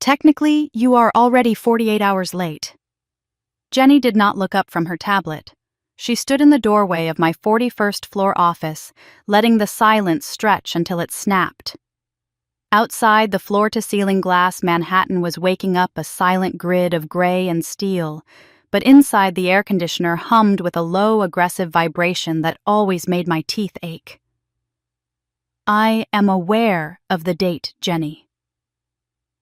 Technically, you are already 48 hours late. Jenny did not look up from her tablet. She stood in the doorway of my 41st floor office, letting the silence stretch until it snapped. Outside, the floor-to-ceiling glass Manhattan was waking up a silent grid of gray and steel, but inside the air conditioner hummed with a low, aggressive vibration that always made my teeth ache. I am aware of the date, Jenny.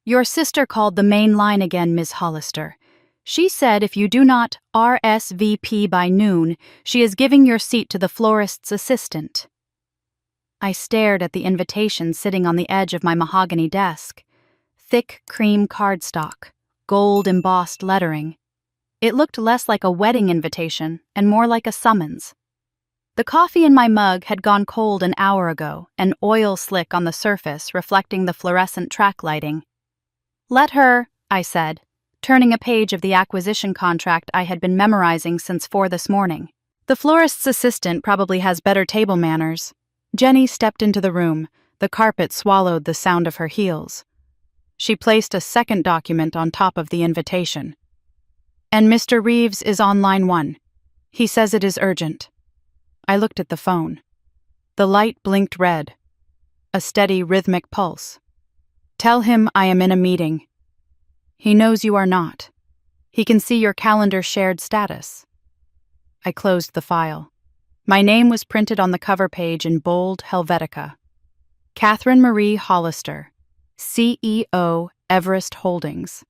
Your sister called the main line again, Ms. Hollister. She said if you do not RSVP by noon, she is giving your seat to the florist's assistant. I stared at the invitation sitting on the edge of my mahogany desk. Thick cream cardstock, gold embossed lettering. It looked less like a wedding invitation and more like a summons. The coffee in my mug had gone cold an hour ago, an oil slick on the surface reflecting the fluorescent track lighting. Let her, I said, turning a page of the acquisition contract I had been memorizing since 4 this morning. The florist's assistant probably has better table manners. Jenny stepped into the room. The carpet swallowed the sound of her heels. She placed a second document on top of the invitation. And Mr. Reeves is on line 1. He says it is urgent. I looked at the phone. The light blinked red. A steady, rhythmic pulse. Tell him I am in a meeting. He knows you are not. He can see your calendar shared status. I closed the file. My name was printed on the cover page in bold Helvetica. Catherine Marie Hollister, CEO, Everest Holdings.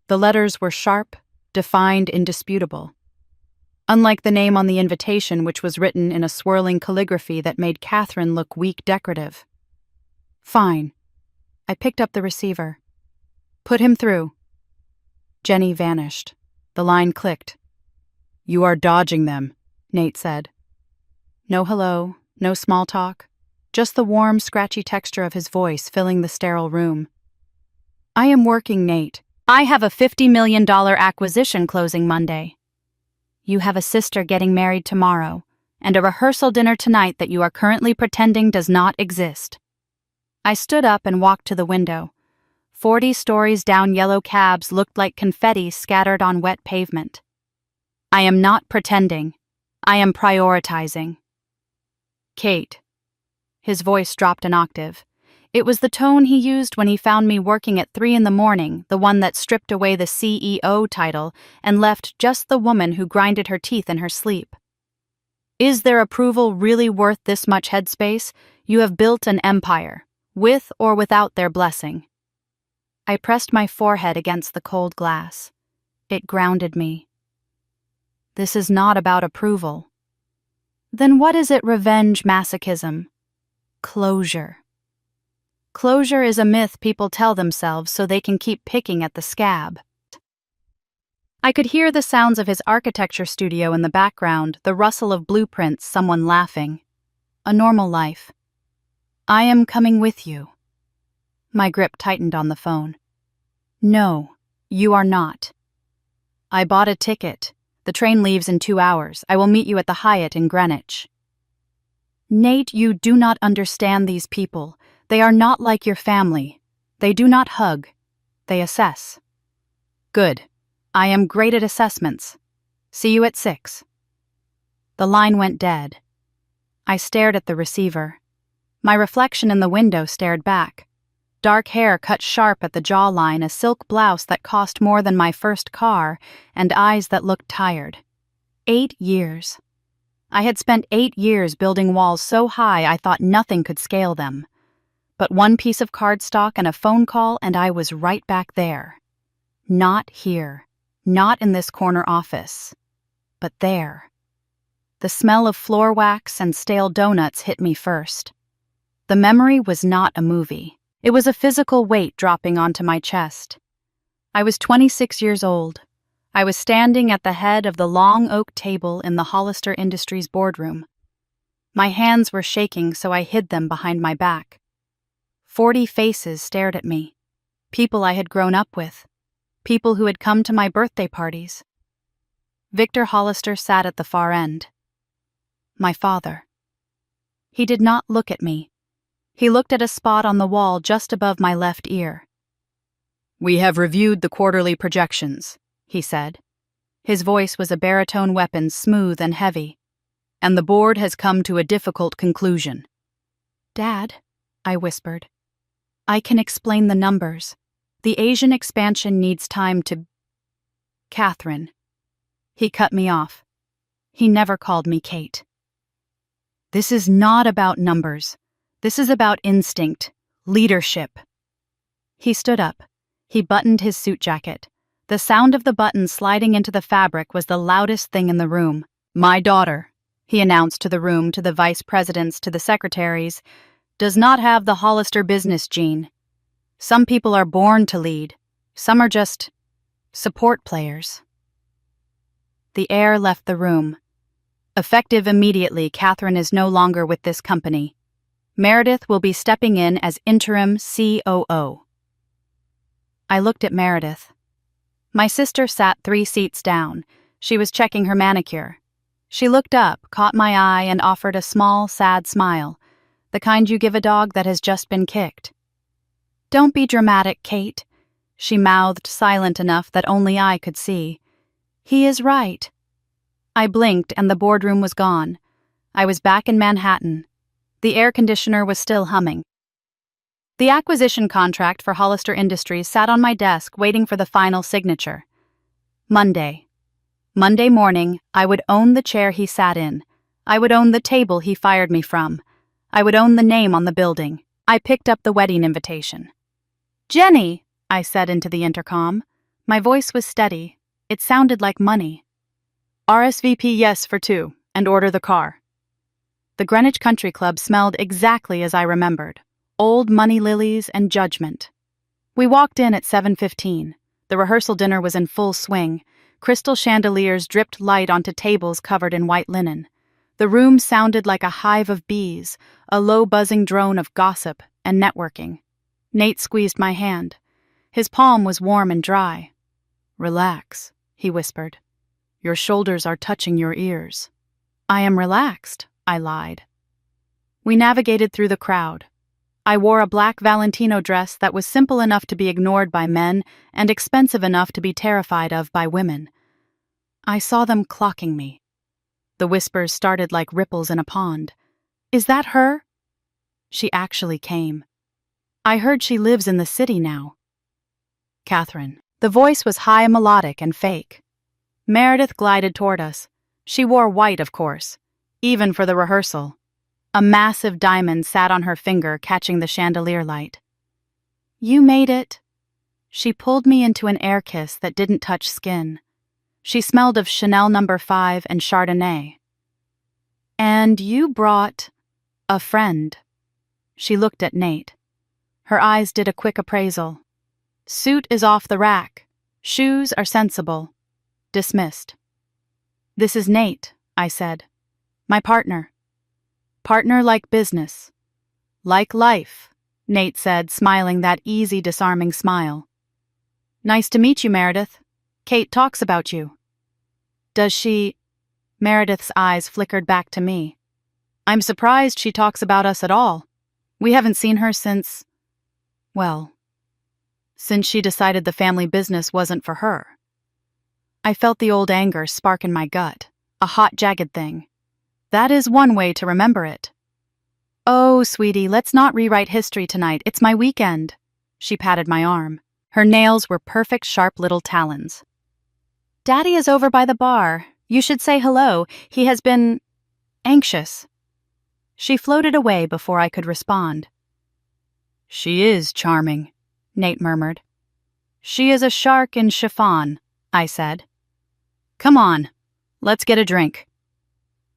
The letters were sharp, defined, indisputable. Unlike the name on the invitation, which was written in a swirling calligraphy that made Catherine look weak decorative. Fine. I picked up the receiver. Put him through. Jenny vanished. The line clicked. You are dodging them, Nate said. No hello, no small talk, just the warm, scratchy texture of his voice filling the sterile room. I am working, Nate. I have a $50 million acquisition closing Monday. You have a sister getting married tomorrow, and a rehearsal dinner tonight that you are currently pretending does not exist. I stood up and walked to the window. 40 stories down yellow cabs looked like confetti scattered on wet pavement. I am not pretending. I am prioritizing. Kate. His voice dropped an octave. It was the tone he used when he found me working at 3 a.m, the one that stripped away the CEO title and left just the woman who grinded her teeth in her sleep. Is their approval really worth this much headspace? You have built an empire, with or without their blessing. I pressed my forehead against the cold glass. It grounded me. This is not about approval. Then what is it, revenge masochism? Closure. Closure is a myth people tell themselves so they can keep picking at the scab. I could hear the sounds of his architecture studio in the background, the rustle of blueprints, someone laughing. A normal life. I am coming with you. My grip tightened on the phone. No, you are not. I bought a ticket. The train leaves in 2 hours. I will meet you at the Hyatt in Greenwich. Nate, you do not understand these people. They are not like your family. They do not hug. They assess. Good. I am great at assessments. See you at 6. The line went dead. I stared at the receiver. My reflection in the window stared back. Dark hair cut sharp at the jawline, a silk blouse that cost more than my first car, and eyes that looked tired. 8 years. I had spent 8 years building walls so high I thought nothing could scale them. But one piece of cardstock and a phone call and I was right back there. Not here. Not in this corner office. But there. The smell of floor wax and stale donuts hit me first. The memory was not a movie. It was a physical weight dropping onto my chest. I was 26 years old. I was standing at the head of the long oak table in the Hollister Industries boardroom. My hands were shaking, so I hid them behind my back. 40 faces stared at me. People I had grown up with. People who had come to my birthday parties. Victor Hollister sat at the far end. My father. He did not look at me. He looked at a spot on the wall just above my left ear. "We have reviewed the quarterly projections," he said. His voice was a baritone weapon, smooth and heavy. "And the board has come to a difficult conclusion." "Dad," I whispered, "I can explain the numbers. The Asian expansion needs time to—" "Catherine." He cut me off. He never called me Kate. "This is not about numbers. This is about instinct, leadership." He stood up. He buttoned his suit jacket. The sound of the buttons sliding into the fabric was the loudest thing in the room. "My daughter," he announced to the room, to the vice presidents, to the secretaries, "does not have the Hollister business gene. Some people are born to lead. Some are just support players." The air left the room. "Effective immediately, Catherine is no longer with this company. Meredith will be stepping in as interim COO." I looked at Meredith. My sister sat 3 seats down. She was checking her manicure. She looked up, caught my eye, and offered a small, sad smile, the kind you give a dog that has just been kicked. "Don't be dramatic, Kate," she mouthed, silent enough that only I could see. "He is right." I blinked and the boardroom was gone. I was back in Manhattan. The air conditioner was still humming. The acquisition contract for Hollister Industries sat on my desk waiting for the final signature. Monday. Monday morning, I would own the chair he sat in. I would own the table he fired me from. I would own the name on the building. I picked up the wedding invitation. "Jenny," I said into the intercom. My voice was steady. It sounded like money. "RSVP yes for 2, and order the car." The Greenwich Country Club smelled exactly as I remembered. Old money lilies and judgment. We walked in at 7:15. The rehearsal dinner was in full swing. Crystal chandeliers dripped light onto tables covered in white linen. The room sounded like a hive of bees, a low buzzing drone of gossip and networking. Nate squeezed my hand. His palm was warm and dry. "Relax," he whispered. "Your shoulders are touching your ears." "I am relaxed," I lied. We navigated through the crowd. I wore a black Valentino dress that was simple enough to be ignored by men and expensive enough to be terrified of by women. I saw them clocking me. The whispers started like ripples in a pond. "Is that her?" She actually came. "I heard she lives in the city now." "Catherine." The voice was high, melodic, and fake. Meredith glided toward us. She wore white, of course, even for the rehearsal. A massive diamond sat on her finger, catching the chandelier light. "You made it." She pulled me into an air kiss that didn't touch skin. She smelled of Chanel No. 5 and Chardonnay. "And you brought a friend." She looked at Nate. Her eyes did a quick appraisal. "Suit is off the rack. Shoes are sensible. Dismissed." "This is Nate," I said. "My partner." "Partner like business." "Like life," Nate said, smiling that easy, disarming smile. "Nice to meet you, Meredith. Kate talks about you." "Does she—" Meredith's eyes flickered back to me. "I'm surprised she talks about us at all. We haven't seen her since— well, since she decided the family business wasn't for her." I felt the old anger spark in my gut, a hot, jagged thing. That is one way to remember it. "Oh, sweetie, let's not rewrite history tonight. It's my weekend." She patted my arm. Her nails were perfect, sharp little talons. "Daddy is over by the bar. You should say hello. He has been anxious." She floated away before I could respond. "She is charming," Nate murmured. "She is a shark in chiffon," I said. "Come on, let's get a drink."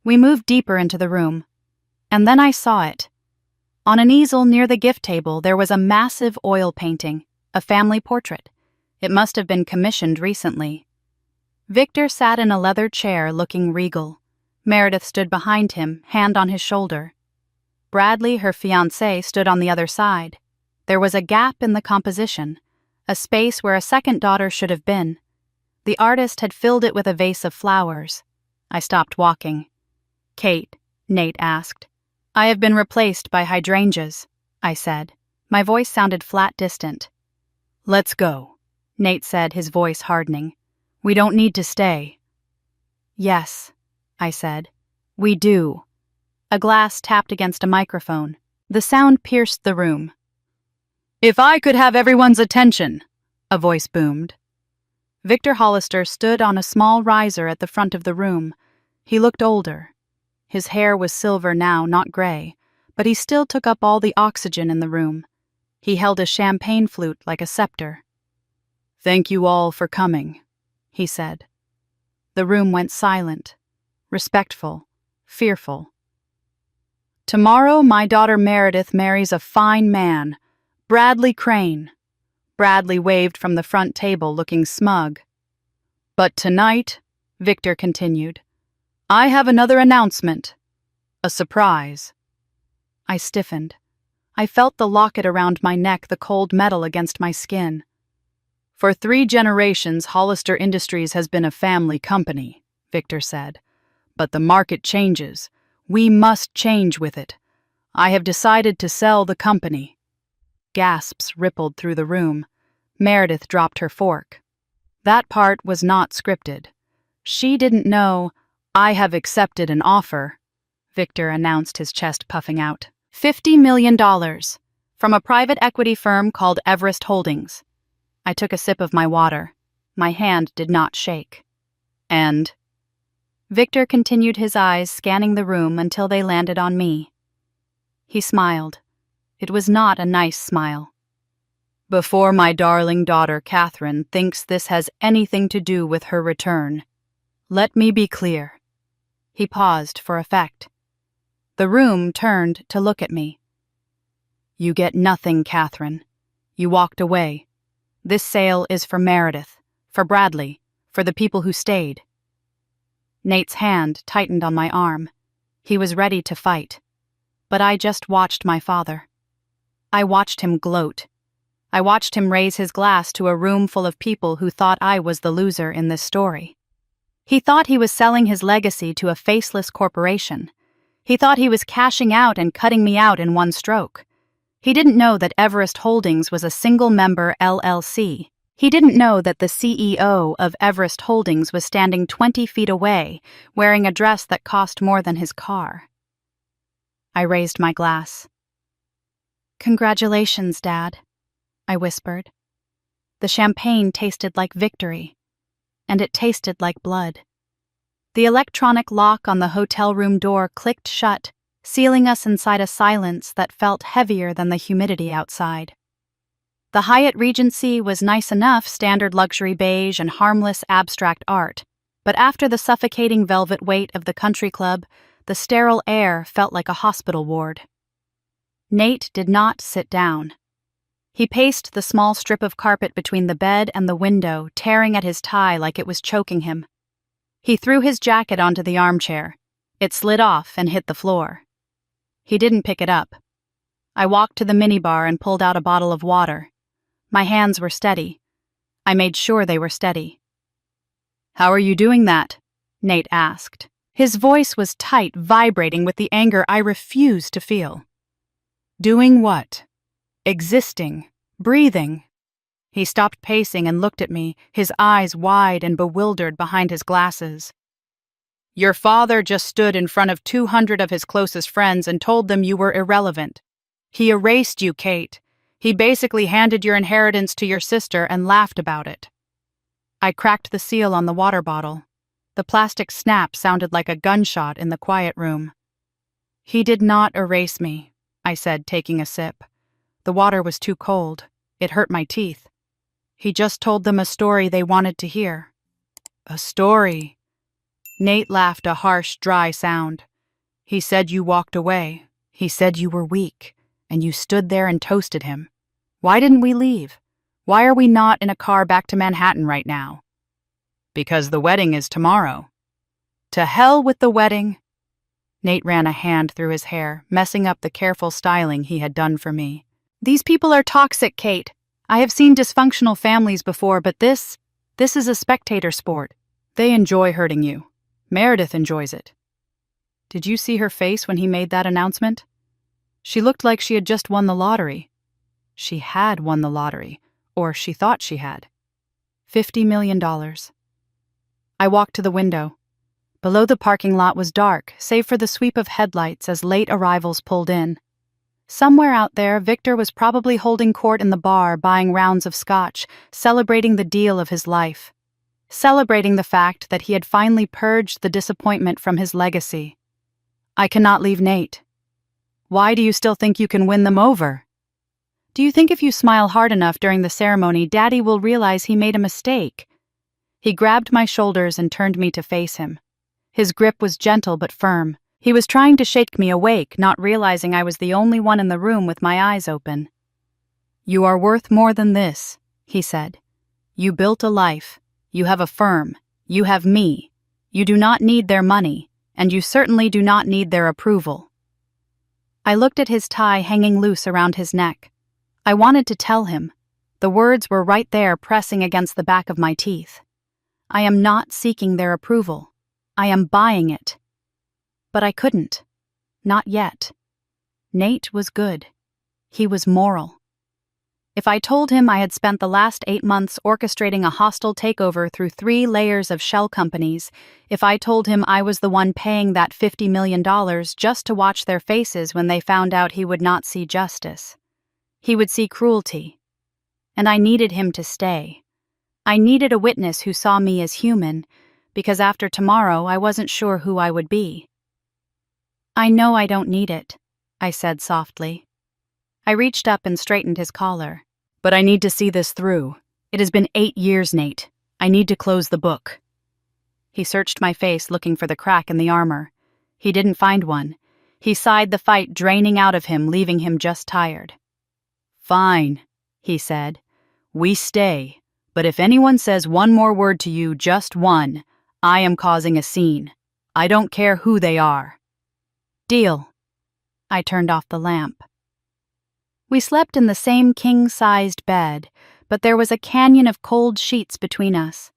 We moved deeper into the room, and then I saw it. On an easel near the gift table there was a massive oil painting, a family portrait. It must have been commissioned recently. Victor sat in a leather chair looking regal. Meredith stood behind him, hand on his shoulder. Bradley, her fiancé, stood on the other side. There was a gap in the composition, a space where a second daughter should have been. The artist had filled it with a vase of flowers. I stopped walking. "Kate," Nate asked. "I have been replaced by hydrangeas," I said. My voice sounded flat, distant. "Let's go." Nate said, his voice hardening. "We don't need to stay." "Yes," I said. "We do." A glass tapped against a microphone. The sound pierced the room. "If I could have everyone's attention," a voice boomed. Victor Hollister stood on a small riser at the front of the room. He looked older. His hair was silver now, not gray, but he still took up all the oxygen in the room. He held a champagne flute like a scepter. "Thank you all for coming," he said. The room went silent, respectful, fearful. "Tomorrow my daughter Meredith marries a fine man, Bradley Crane." Bradley waved from the front table, looking smug. "But tonight," Victor continued, "I have another announcement. A surprise." I stiffened. I felt the locket around my neck, the cold metal against my skin. "For 3 generations, Hollister Industries has been a family company," Victor said. "But the market changes. We must change with it. I have decided to sell the company." Gasps rippled through the room. Meredith dropped her fork. That part was not scripted. She didn't know. "I have accepted an offer," Victor announced, his chest puffing out. $50 million from a private equity firm called Everest Holdings. I took a sip of my water. My hand did not shake. "And?" Victor continued, his eyes scanning the room until they landed on me. He smiled. It was not a nice smile. "Before my darling daughter Catherine thinks this has anything to do with her return, let me be clear." He paused for effect. The room turned to look at me. "You get nothing, Catherine. You walked away. This sale is for Meredith, for Bradley, for the people who stayed." Nate's hand tightened on my arm. He was ready to fight. But I just watched my father. I watched him gloat. I watched him raise his glass to a room full of people who thought I was the loser in this story. He thought he was selling his legacy to a faceless corporation. He thought he was cashing out and cutting me out in one stroke. He didn't know that Everest Holdings was a single-member LLC. He didn't know that the CEO of Everest Holdings was standing 20 feet away, wearing a dress that cost more than his car. I raised my glass. "Congratulations, Dad," I whispered. The champagne tasted like victory, and it tasted like blood. The electronic lock on the hotel room door clicked shut, sealing us inside a silence that felt heavier than the humidity outside. The Hyatt Regency was nice enough, standard luxury beige and harmless abstract art, but after the suffocating velvet weight of the country club, the sterile air felt like a hospital ward. Nate did not sit down. He paced the small strip of carpet between the bed and the window, tearing at his tie like it was choking him. He threw his jacket onto the armchair. It slid off and hit the floor. He didn't pick it up. I walked to the minibar and pulled out a bottle of water. My hands were steady. I made sure they were steady. "How are you doing that?" Nate asked. His voice was tight, vibrating with the anger I refused to feel. "Doing what?" "Existing. Breathing." He stopped pacing and looked at me, his eyes wide and bewildered behind his glasses. "Your father just stood in front of 200 of his closest friends and told them you were irrelevant. He erased you, Kate. He basically handed your inheritance to your sister and laughed about it." I cracked the seal on the water bottle. The plastic snap sounded like a gunshot in the quiet room. "He did not erase me," I said, taking a sip. The water was too cold. It hurt my teeth. "He just told them a story they wanted to hear." "A story?" Nate laughed, a harsh, dry sound. "He said you walked away. He said you were weak, and you stood there and toasted him. Why didn't we leave? Why are we not in a car back to Manhattan right now?" "Because the wedding is tomorrow." "To hell with the wedding." Nate ran a hand through his hair, messing up the careful styling he had done for me. "These people are toxic, Kate. I have seen dysfunctional families before, but this is a spectator sport. They enjoy hurting you. Meredith enjoys it." "Did you see her face when he made that announcement? She looked like she had just won the lottery." She had won the lottery, or she thought she had. $50 million. I walked to the window. Below the parking lot was dark, save for the sweep of headlights as late arrivals pulled in. Somewhere out there, Victor was probably holding court in the bar, buying rounds of scotch, celebrating the deal of his life. Celebrating the fact that he had finally purged the disappointment from his legacy. I cannot leave Nate. Why do you still think you can win them over? Do you think if you smile hard enough during the ceremony, Daddy will realize he made a mistake? He grabbed my shoulders and turned me to face him. His grip was gentle but firm. He was trying to shake me awake, not realizing I was the only one in the room with my eyes open. You are worth more than this, he said. You built a life. You have a firm. You have me. You do not need their money, and you certainly do not need their approval. I looked at his tie hanging loose around his neck. I wanted to tell him. The words were right there pressing against the back of my teeth. I am not seeking their approval. I am buying it. But I couldn't. Not yet. Nate was good. He was moral. If I told him I had spent the last 8 months orchestrating a hostile takeover through 3 layers of shell companies, if I told him I was the one paying that $50 million just to watch their faces when they found out he would not see justice, he would see cruelty. And I needed him to stay. I needed a witness who saw me as human, because after tomorrow I wasn't sure who I would be. I know I don't need it, I said softly. I reached up and straightened his collar. But I need to see this through. It has been 8 years, Nate. I need to close the book. He searched my face looking for the crack in the armor. He didn't find one. He sighed, the fight draining out of him, leaving him just tired. Fine, he said. We stay. But if anyone says one more word to you, just one, I am causing a scene. I don't care who they are. Deal. I turned off the lamp. We slept in the same king-sized bed, but there was a canyon of cold sheets between us.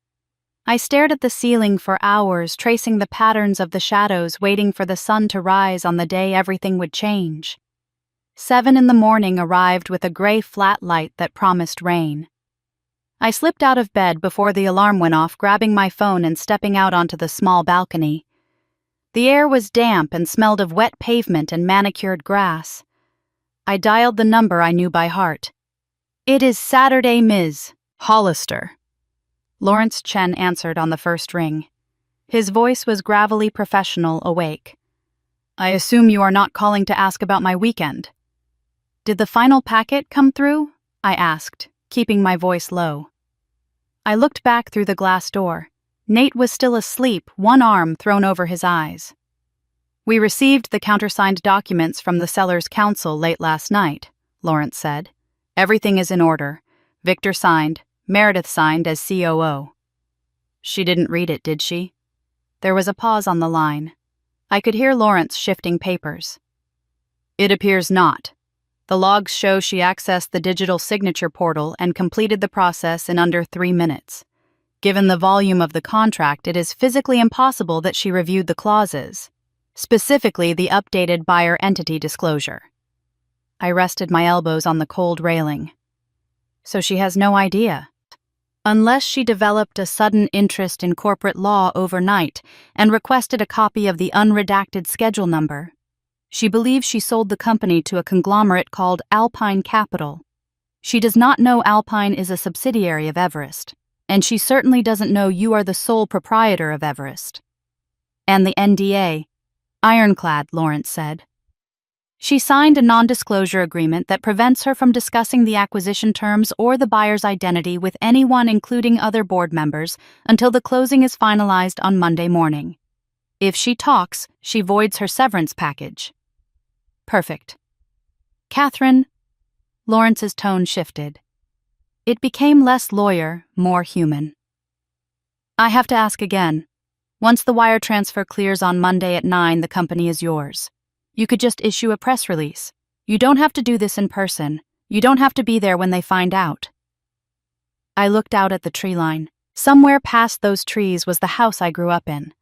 I stared at the ceiling for hours, tracing the patterns of the shadows, waiting for the sun to rise on the day everything would change. 7 in the morning arrived with a gray flat light that promised rain. I slipped out of bed before the alarm went off, grabbing my phone and stepping out onto the small balcony. The air was damp and smelled of wet pavement and manicured grass. I dialed the number I knew by heart. It is Saturday, Ms. Hollister. Lawrence Chen answered on the first ring. His voice was gravelly professional, awake. I assume you are not calling to ask about my weekend. Did the final packet come through? I asked, keeping my voice low. I looked back through the glass door. Nate was still asleep, one arm thrown over his eyes. We received the countersigned documents from the seller's counsel late last night, Lawrence said. Everything is in order. Victor signed, Meredith signed as COO. She didn't read it, did she? There was a pause on the line. I could hear Lawrence shifting papers. It appears not. The logs show she accessed the digital signature portal and completed the process in under 3 minutes. Given the volume of the contract, it is physically impossible that she reviewed the clauses, specifically the updated buyer entity disclosure. I rested my elbows on the cold railing. So she has no idea. Unless she developed a sudden interest in corporate law overnight and requested a copy of the unredacted schedule number. She believes she sold the company to a conglomerate called Alpine Capital. She does not know Alpine is a subsidiary of Everest, and she certainly doesn't know you are the sole proprietor of Everest. And the NDA, ironclad, Lawrence said. She signed a non-disclosure agreement that prevents her from discussing the acquisition terms or the buyer's identity with anyone, including other board members, until the closing is finalized on Monday morning. If she talks, she voids her severance package. Perfect. Catherine, Lawrence's tone shifted. It became less lawyer, more human. I have to ask again. Once the wire transfer clears on Monday at 9, the company is yours. You could just issue a press release. You don't have to do this in person. You don't have to be there when they find out. I looked out at the tree line. Somewhere past those trees was the house I grew up in.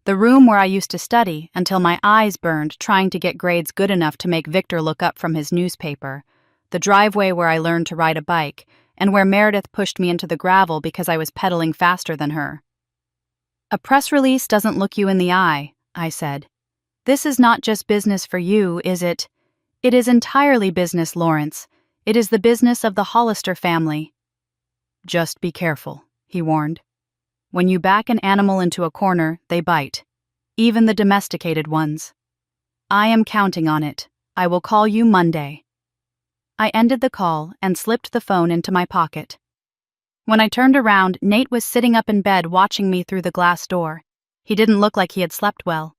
The room where I used to study until my eyes burned trying to get grades good enough to make Victor look up from his newspaper. The driveway where I learned to ride a bike, and where Meredith pushed me into the gravel because I was pedaling faster than her. "A press release doesn't look you in the eye," I said. "This is not just business for you, is it?" "It is entirely business, Lawrence. It is the business of the Hollister family." "Just be careful," he warned. "When you back an animal into a corner, they bite. Even the domesticated ones. I am counting on it. I will call you Monday." I ended the call and slipped the phone into my pocket. When I turned around, Nate was sitting up in bed watching me through the glass door. He didn't look like he had slept well.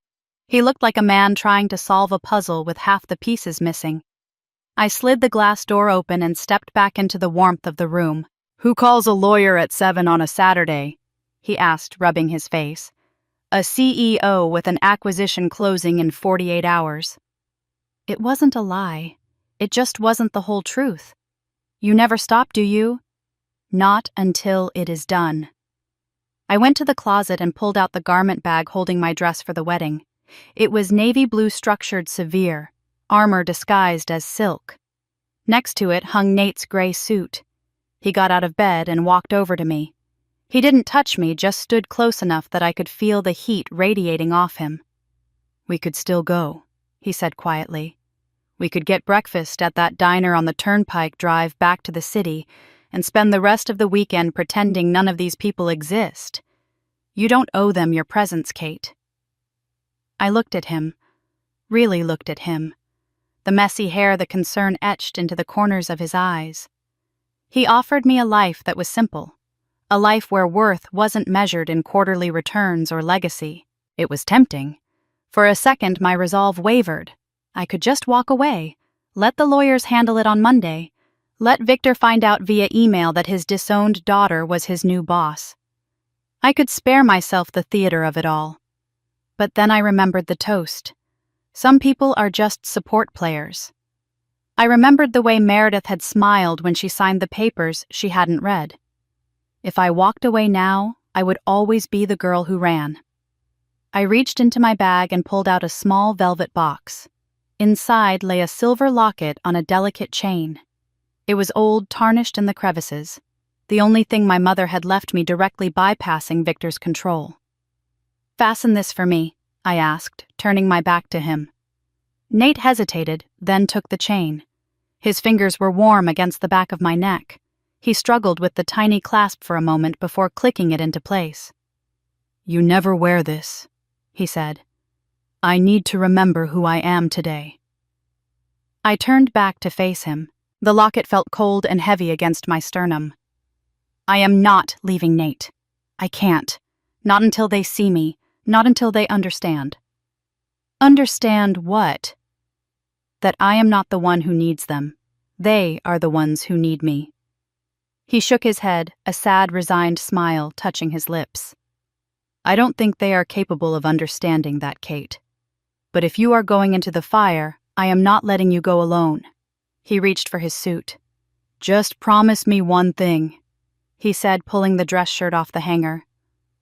He looked like a man trying to solve a puzzle with half the pieces missing. I slid the glass door open and stepped back into the warmth of the room. "Who calls a lawyer at 7 on a Saturday?" he asked, rubbing his face. "A CEO with an acquisition closing in 48 hours. It wasn't a lie. It just wasn't the whole truth. "You never stop, do you?" "Not until it is done." I went to the closet and pulled out the garment bag holding my dress for the wedding. It was navy blue structured severe, armor disguised as silk. Next to it hung Nate's gray suit. He got out of bed and walked over to me. He didn't touch me, just stood close enough that I could feel the heat radiating off him. "We could still go," he said quietly. "We could get breakfast at that diner on the Turnpike drive back to the city and spend the rest of the weekend pretending none of these people exist. You don't owe them your presence, Kate." I looked at him, really looked at him. The messy hair, the concern etched into the corners of his eyes. He offered me a life that was simple. A life where worth wasn't measured in quarterly returns or legacy. It was tempting. For a second, my resolve wavered. I could just walk away, let the lawyers handle it on Monday, let Victor find out via email that his disowned daughter was his new boss. I could spare myself the theater of it all. But then I remembered the toast. Some people are just support players. I remembered the way Meredith had smiled when she signed the papers she hadn't read. If I walked away now, I would always be the girl who ran. I reached into my bag and pulled out a small velvet box. Inside lay a silver locket on a delicate chain. It was old, tarnished in the crevices, the only thing my mother had left me directly bypassing Victor's control. "Fasten this for me," I asked, turning my back to him. Nate hesitated, then took the chain. His fingers were warm against the back of my neck. He struggled with the tiny clasp for a moment before clicking it into place. "You never wear this," he said. "I need to remember who I am today." I turned back to face him. The locket felt cold and heavy against my sternum. "I am not leaving Nate. I can't. Not until they see me. Not until they understand." "Understand what?" "That I am not the one who needs them. They are the ones who need me." He shook his head, a sad, resigned smile touching his lips. "I don't think they are capable of understanding that, Kate. But if you are going into the fire, I am not letting you go alone." He reached for his suit. "Just promise me one thing," he said, pulling the dress shirt off the hanger.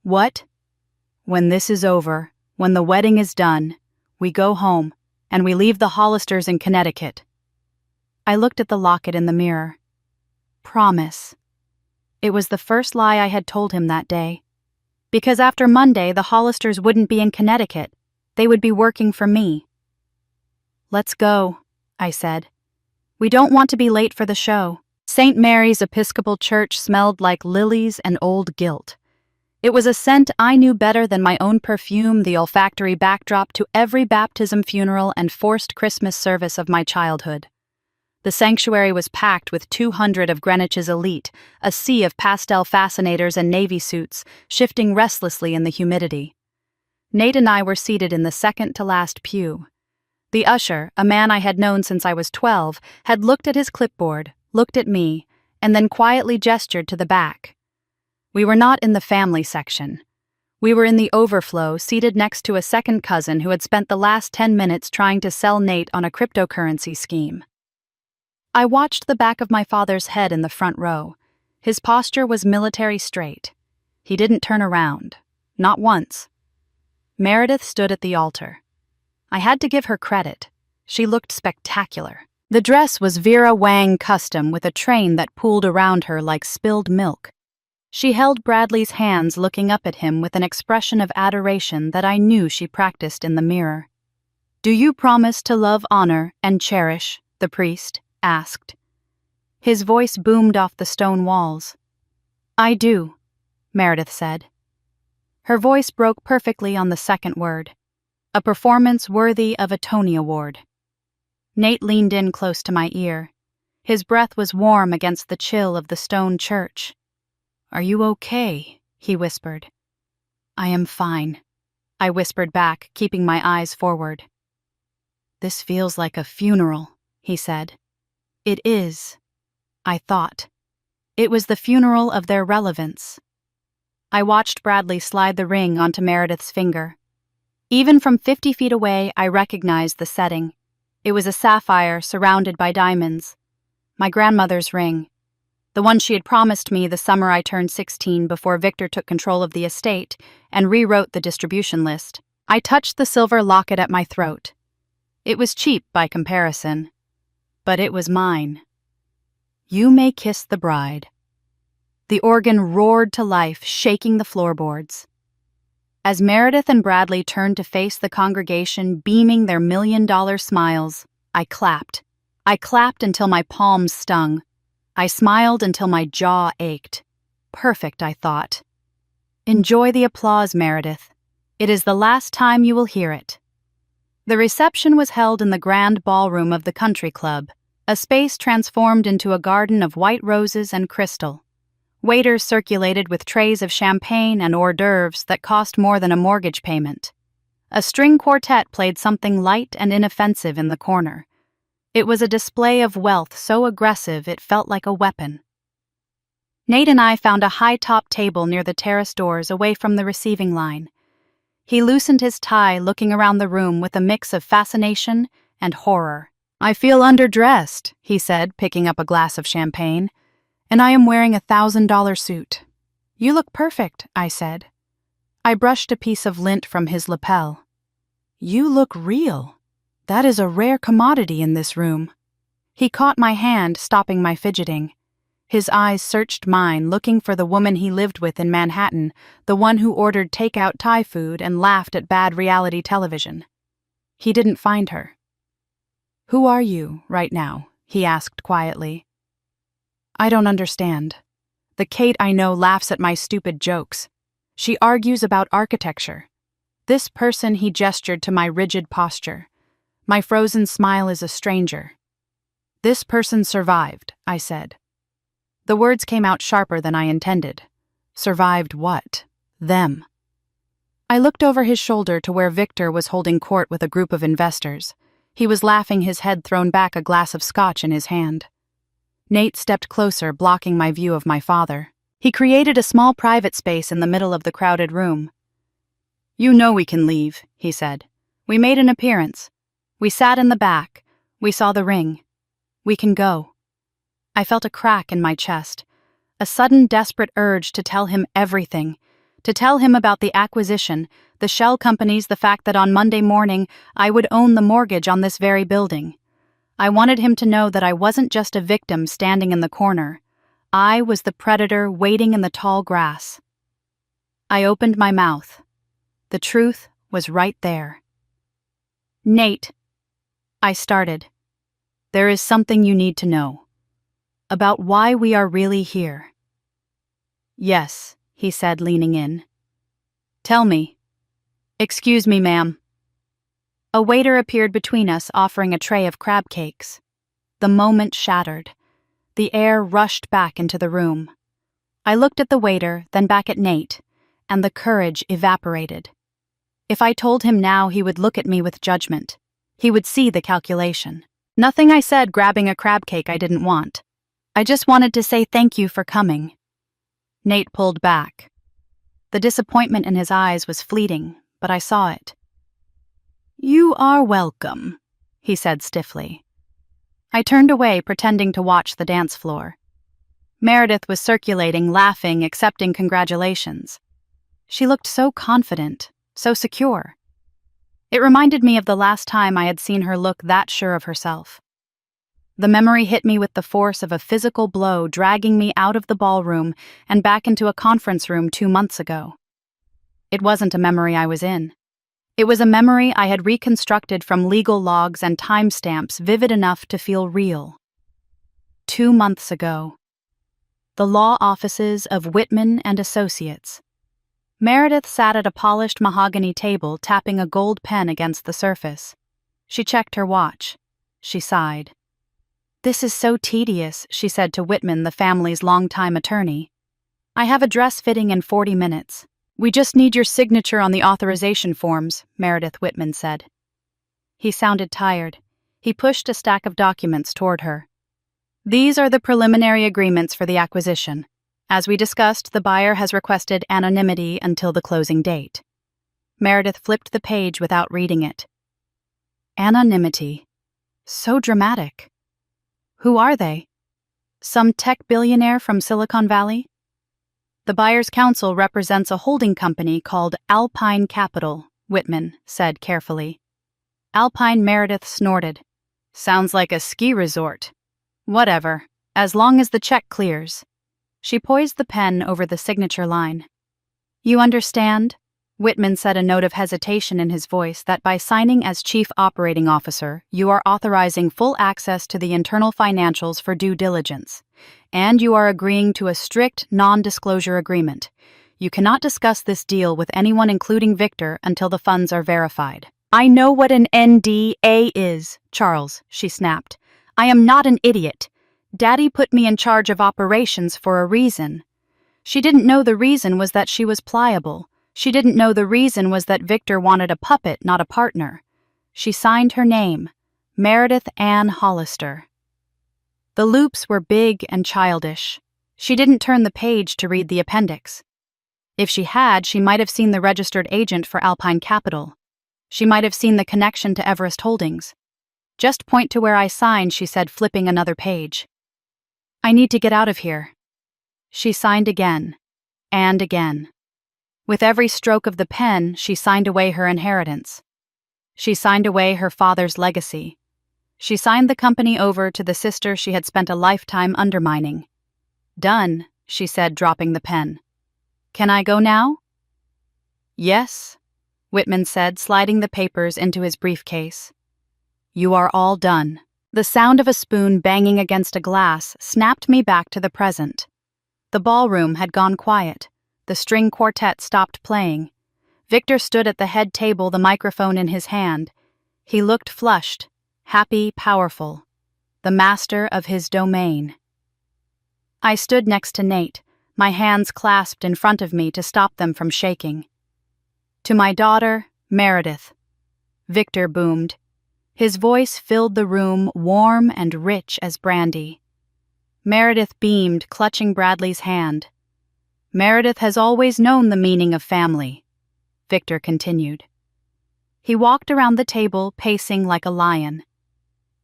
"What?" "When this is over, when the wedding is done, we go home, and we leave the Hollisters in Connecticut." I looked at the locket in the mirror. Promise. It was the first lie I had told him that day. Because after Monday, the Hollisters wouldn't be in Connecticut. They would be working for me. "Let's go," I said. "We don't want to be late for the show." St. Mary's Episcopal Church smelled like lilies and old guilt. It was a scent I knew better than my own perfume, the olfactory backdrop to every baptism, funeral, and forced Christmas service of my childhood. The sanctuary was packed with 200 of Greenwich's elite, a sea of pastel fascinators and navy suits, shifting restlessly in the humidity. Nate and I were seated in the second-to-last pew. The usher, a man I had known since I was 12, had looked at his clipboard, looked at me, and then quietly gestured to the back. We were not in the family section. We were in the overflow, seated next to a second cousin who had spent the last 10 minutes trying to sell Nate on a cryptocurrency scheme. I watched the back of my father's head in the front row. His posture was military straight. He didn't turn around. Not once. Meredith stood at the altar. I had to give her credit. She looked spectacular. The dress was Vera Wang custom with a train that pooled around her like spilled milk. She held Bradley's hands looking up at him with an expression of adoration that I knew she practiced in the mirror. "Do you promise to love, honor, and cherish?" the priest asked. His voice boomed off the stone walls. "I do," Meredith said. Her voice broke perfectly on the second word, a performance worthy of a Tony Award. Nate leaned in close to my ear. His breath was warm against the chill of the stone church. "Are you okay?" he whispered. "I am fine," I whispered back, keeping my eyes forward. "This feels like a funeral," he said. "It is," I thought. It was the funeral of their relevance. I watched Bradley slide the ring onto Meredith's finger. Even from 50 feet away, I recognized the setting. It was a sapphire surrounded by diamonds. My grandmother's ring. The one she had promised me the summer I turned 16 before Victor took control of the estate and rewrote the distribution list. I touched the silver locket at my throat. It was cheap by comparison, but it was mine. "You may kiss the bride." The organ roared to life, shaking the floorboards. As Meredith and Bradley turned to face the congregation, beaming their million-dollar smiles, I clapped. I clapped until my palms stung. I smiled until my jaw ached. Perfect, I thought. "Enjoy the applause, Meredith. It is the last time you will hear it." The reception was held in the grand ballroom of the country club, a space transformed into a garden of white roses and crystal. Waiters circulated with trays of champagne and hors d'oeuvres that cost more than a mortgage payment. A string quartet played something light and inoffensive in the corner. It was a display of wealth so aggressive it felt like a weapon. Nate and I found a high-top table near the terrace doors away from the receiving line. He loosened his tie, looking around the room with a mix of fascination and horror. "I feel underdressed," he said, picking up a glass of champagne. "And I am wearing a $1,000 suit." "You look perfect," I said. I brushed a piece of lint from his lapel. "You look real. That is a rare commodity in this room." He caught my hand, stopping my fidgeting. His eyes searched mine, looking for the woman he lived with in Manhattan, the one who ordered takeout Thai food and laughed at bad reality television. He didn't find her. "Who are you, right now?" he asked quietly. "I don't understand. The Kate I know laughs at my stupid jokes. She argues about architecture. This person," he gestured to my rigid posture. My frozen smile is a stranger. "This person survived," I said. The words came out sharper than I intended. Survived what? Them. I looked over his shoulder to where Victor was holding court with a group of investors. He was laughing, his head thrown back, a glass of scotch in his hand. Nate stepped closer, blocking my view of my father. He created a small private space in the middle of the crowded room. "You know we can leave," he said. "We made an appearance. We sat in the back. We saw the ring. We can go." I felt a crack in my chest, a sudden desperate urge to tell him everything, to tell him about the acquisition, the shell companies, the fact that on Monday morning I would own the mortgage on this very building. I wanted him to know that I wasn't just a victim standing in the corner. I was the predator waiting in the tall grass. I opened my mouth. The truth was right there. "Nate," I started, "there is something you need to know. About why we are really here." "Yes," he said, leaning in. "Tell me." "Excuse me, ma'am." A waiter appeared between us, offering a tray of crab cakes. The moment shattered. The air rushed back into the room. I looked at the waiter, then back at Nate, and the courage evaporated. If I told him now, he would look at me with judgment. He would see the calculation. Nothing I said grabbing a crab cake I didn't want. I just wanted to say thank you for coming. Nate pulled back. The disappointment in his eyes was fleeting, but I saw it. "You are welcome," he said stiffly. I turned away, pretending to watch the dance floor. Meredith was circulating, laughing, accepting congratulations. She looked so confident, so secure. It reminded me of the last time I had seen her look that sure of herself. The memory hit me with the force of a physical blow, dragging me out of the ballroom and back into a conference room 2 months ago. It wasn't a memory I was in. It was a memory I had reconstructed from legal logs and timestamps vivid enough to feel real. 2 months ago. The law offices of Whitman and Associates. Meredith sat at a polished mahogany table, tapping a gold pen against the surface. She checked her watch. She sighed. "This is so tedious," she said to Whitman, the family's longtime attorney. "I have a dress fitting in 40 minutes. We just need your signature on the authorization forms," Meredith Whitman said. He sounded tired. He pushed a stack of documents toward her. "These are the preliminary agreements for the acquisition. As we discussed, the buyer has requested anonymity until the closing date." Meredith flipped the page without reading it. Anonymity. So dramatic. Who are they? Some tech billionaire from Silicon Valley? "The buyer's counsel represents a holding company called Alpine Capital," Whitman said carefully. Alpine. Meredith snorted. "Sounds like a ski resort." "Whatever, as long as the check clears." She poised the pen over the signature line. "You understand?" Whitman said, a note of hesitation in his voice, "that by signing as Chief Operating Officer, you are authorizing full access to the internal financials for due diligence. And you are agreeing to a strict non-disclosure agreement. You cannot discuss this deal with anyone, including Victor, until the funds are verified." "I know what an NDA is, Charles," she snapped. "I am not an idiot. Daddy put me in charge of operations for a reason." She didn't know the reason was that she was pliable. She didn't know the reason was that Victor wanted a puppet, not a partner. She signed her name, Meredith Ann Hollister. The loops were big and childish. She didn't turn the page to read the appendix. If she had, she might have seen the registered agent for Alpine Capital. She might have seen the connection to Everest Holdings. "Just point to where I signed," she said, flipping another page. "I need to get out of here." She signed again, and again. With every stroke of the pen, she signed away her inheritance. She signed away her father's legacy. She signed the company over to the sister she had spent a lifetime undermining. "Done," she said, dropping the pen. "Can I go now?" "Yes," Whitman said, sliding the papers into his briefcase. "You are all done." The sound of a spoon banging against a glass snapped me back to the present. The ballroom had gone quiet. The string quartet stopped playing. Victor stood at the head table, the microphone in his hand. He looked flushed, happy, powerful, the master of his domain. I stood next to Nate, my hands clasped in front of me to stop them from shaking. "To my daughter, Meredith," Victor boomed. His voice filled the room, warm and rich as brandy. Meredith beamed, clutching Bradley's hand. "Meredith has always known the meaning of family," Victor continued. He walked around the table, pacing like a lion.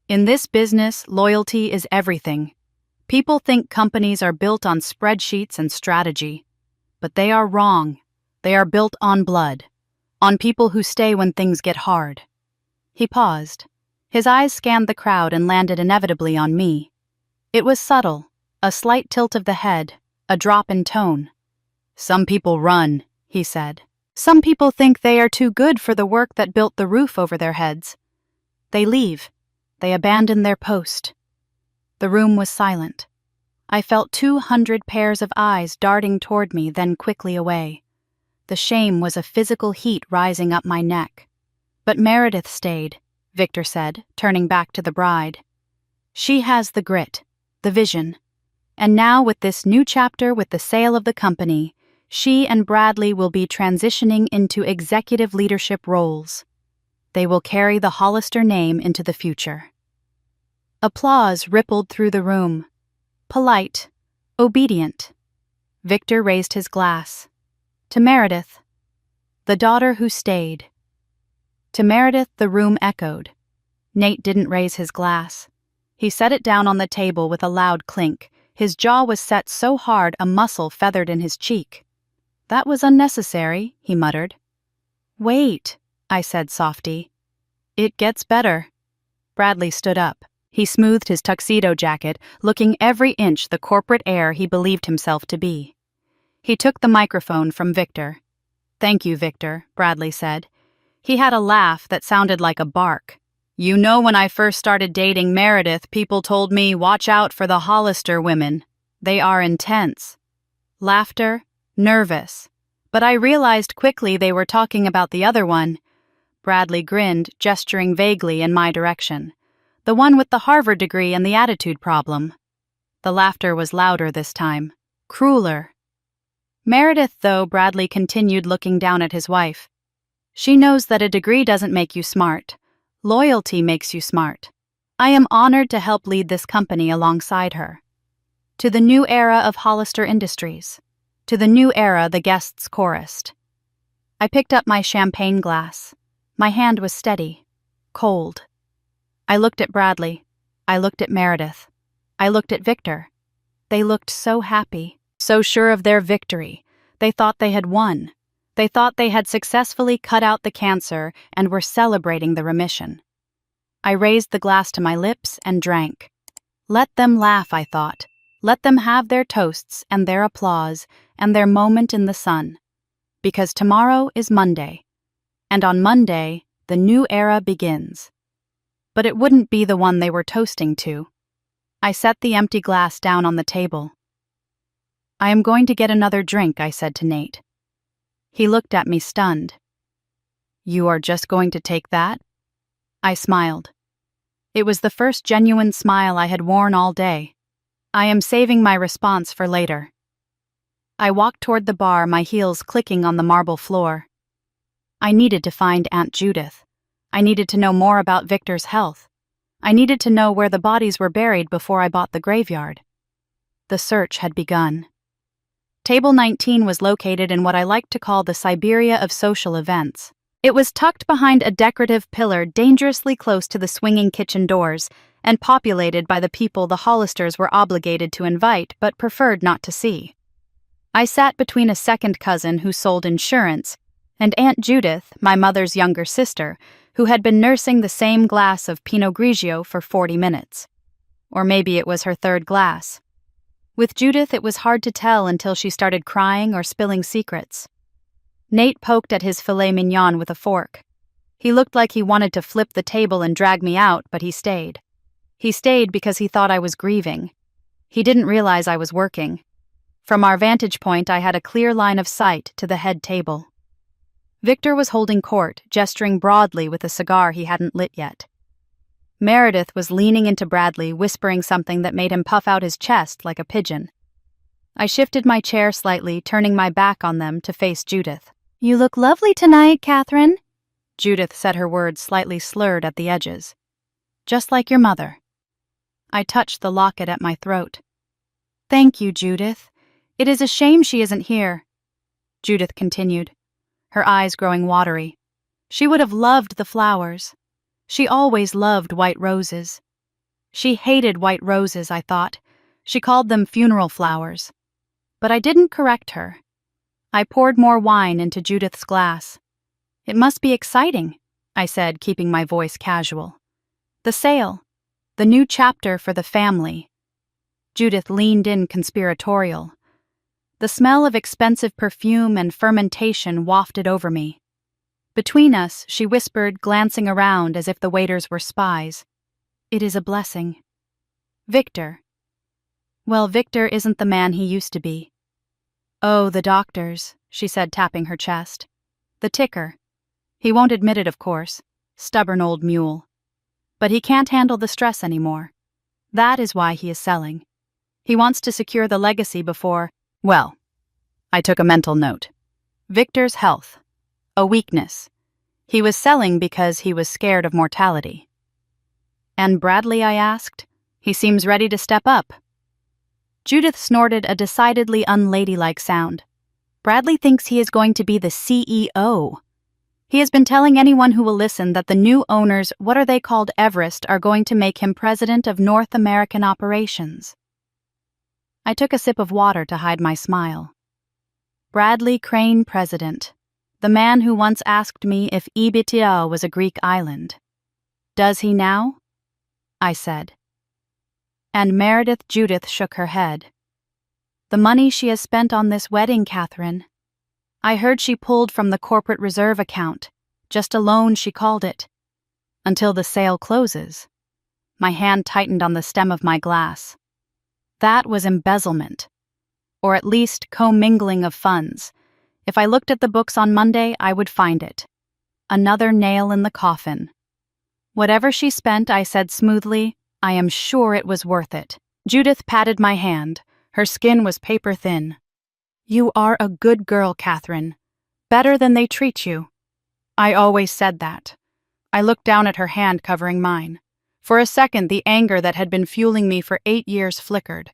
"In this business, loyalty is everything. People think companies are built on spreadsheets and strategy. But they are wrong. They are built on blood, on people who stay when things get hard." He paused. His eyes scanned the crowd and landed inevitably on me. It was subtle, a slight tilt of the head, a drop in tone. "Some people run," he said. "Some people think they are too good for the work that built the roof over their heads. They leave. They abandon their post." The room was silent. I felt 200 pairs of eyes darting toward me, then quickly away. The shame was a physical heat rising up my neck. "But Meredith stayed," Victor said, turning back to the bride. "She has the grit, the vision. And now with this new chapter, with the sale of the company, she and Bradley will be transitioning into executive leadership roles. They will carry the Hollister name into the future." Applause rippled through the room. Polite, obedient. Victor raised his glass. "To Meredith, the daughter who stayed." To Meredith, the room echoed. Nate didn't raise his glass. He set it down on the table with a loud clink. His jaw was set so hard a muscle feathered in his cheek. "That was unnecessary," he muttered. "Wait," I said softy. "It gets better." Bradley stood up. He smoothed his tuxedo jacket, looking every inch the corporate heir he believed himself to be. He took the microphone from Victor. "Thank you, Victor," Bradley said. He had a laugh that sounded like a bark. "You know, when I first started dating Meredith, people told me, watch out for the Hollister women. They are intense." Laughter, nervous. But I realized quickly they were talking about the other one. Bradley grinned, gesturing vaguely in my direction. The one with the Harvard degree and the attitude problem. The laughter was louder this time. Crueler. Meredith, though, Bradley continued, looking down at his wife. "She knows that a degree doesn't make you smart. Loyalty makes you smart. I am honored to help lead this company alongside her. To the new era of Hollister Industries. To the new era," the guests chorused. I picked up my champagne glass. My hand was steady, cold. I looked at Bradley. I looked at Meredith. I looked at Victor. They looked so happy, so sure of their victory. They thought they had won. They thought they had successfully cut out the cancer and were celebrating the remission. I raised the glass to my lips and drank. Let them laugh, I thought. Let them have their toasts and their applause and their moment in the sun. Because tomorrow is Monday. And on Monday, the new era begins. But it wouldn't be the one they were toasting to. I set the empty glass down on the table. "I am going to get another drink," I said to Nate. He looked at me stunned. "You are just going to take that?" I smiled. It was the first genuine smile I had worn all day. I am saving my response for later. I walked toward the bar, my heels clicking on the marble floor. I needed to find Aunt Judith. I needed to know more about Victor's health. I needed to know where the bodies were buried before I bought the graveyard. The search had begun. Table 19 was located in what I like to call the Siberia of social events. It was tucked behind a decorative pillar dangerously close to the swinging kitchen doors and populated by the people the Hollisters were obligated to invite but preferred not to see. I sat between a second cousin who sold insurance and Aunt Judith, my mother's younger sister, who had been nursing the same glass of Pinot Grigio for 40 minutes. Or maybe it was her third glass. With Judith, it was hard to tell until she started crying or spilling secrets. Nate poked at his filet mignon with a fork. He looked like he wanted to flip the table and drag me out, but he stayed. He stayed because he thought I was grieving. He didn't realize I was working. From our vantage point, I had a clear line of sight to the head table. Victor was holding court, gesturing broadly with a cigar he hadn't lit yet. Meredith was leaning into Bradley, whispering something that made him puff out his chest like a pigeon. I shifted my chair slightly, turning my back on them to face Judith. "You look lovely tonight, Catherine." Judith said her words slightly slurred at the edges. "Just like your mother." I touched the locket at my throat. "Thank you, Judith. It is a shame she isn't here." Judith continued, her eyes growing watery. She would have loved the flowers. She always loved white roses. She hated white roses, I thought. She called them funeral flowers. But I didn't correct her. I poured more wine into Judith's glass. "It must be exciting," I said, keeping my voice casual. "The sale. The new chapter for the family." Judith leaned in conspiratorial. The smell of expensive perfume and fermentation wafted over me. Between us, she whispered, glancing around as if the waiters were spies. "It is a blessing. Victor." "Well, Victor isn't the man he used to be." "Oh, the doctors," she said, tapping her chest. "The ticker. He won't admit it, of course. Stubborn old mule. But he can't handle the stress anymore. That is why he is selling. He wants to secure the legacy before, well," I took a mental note, "Victor's health. A weakness. He was selling because he was scared of mortality." "And Bradley?" I asked. "He seems ready to step up." Judith snorted a decidedly unladylike sound. "Bradley thinks he is going to be the CEO. He has been telling anyone who will listen that the new owners, what are they called, Everest, are going to make him president of North American operations." I took a sip of water to hide my smile. Bradley Crane, president. The man who once asked me if Ibiza was a Greek island. Does he now? I said. And Meredith Judith shook her head. The money she has spent on this wedding, Catherine. I heard she pulled from the corporate reserve account, just a loan she called it. Until the sale closes. My hand tightened on the stem of my glass. That was embezzlement. Or at least commingling of funds. If I looked at the books on Monday, I would find it. Another nail in the coffin. Whatever she spent, I said smoothly, I am sure it was worth it. Judith patted my hand. Her skin was paper thin. You are a good girl, Catherine. Better than they treat you. I always said that. I looked down at her hand covering mine. For a second, the anger that had been fueling me for 8 years flickered.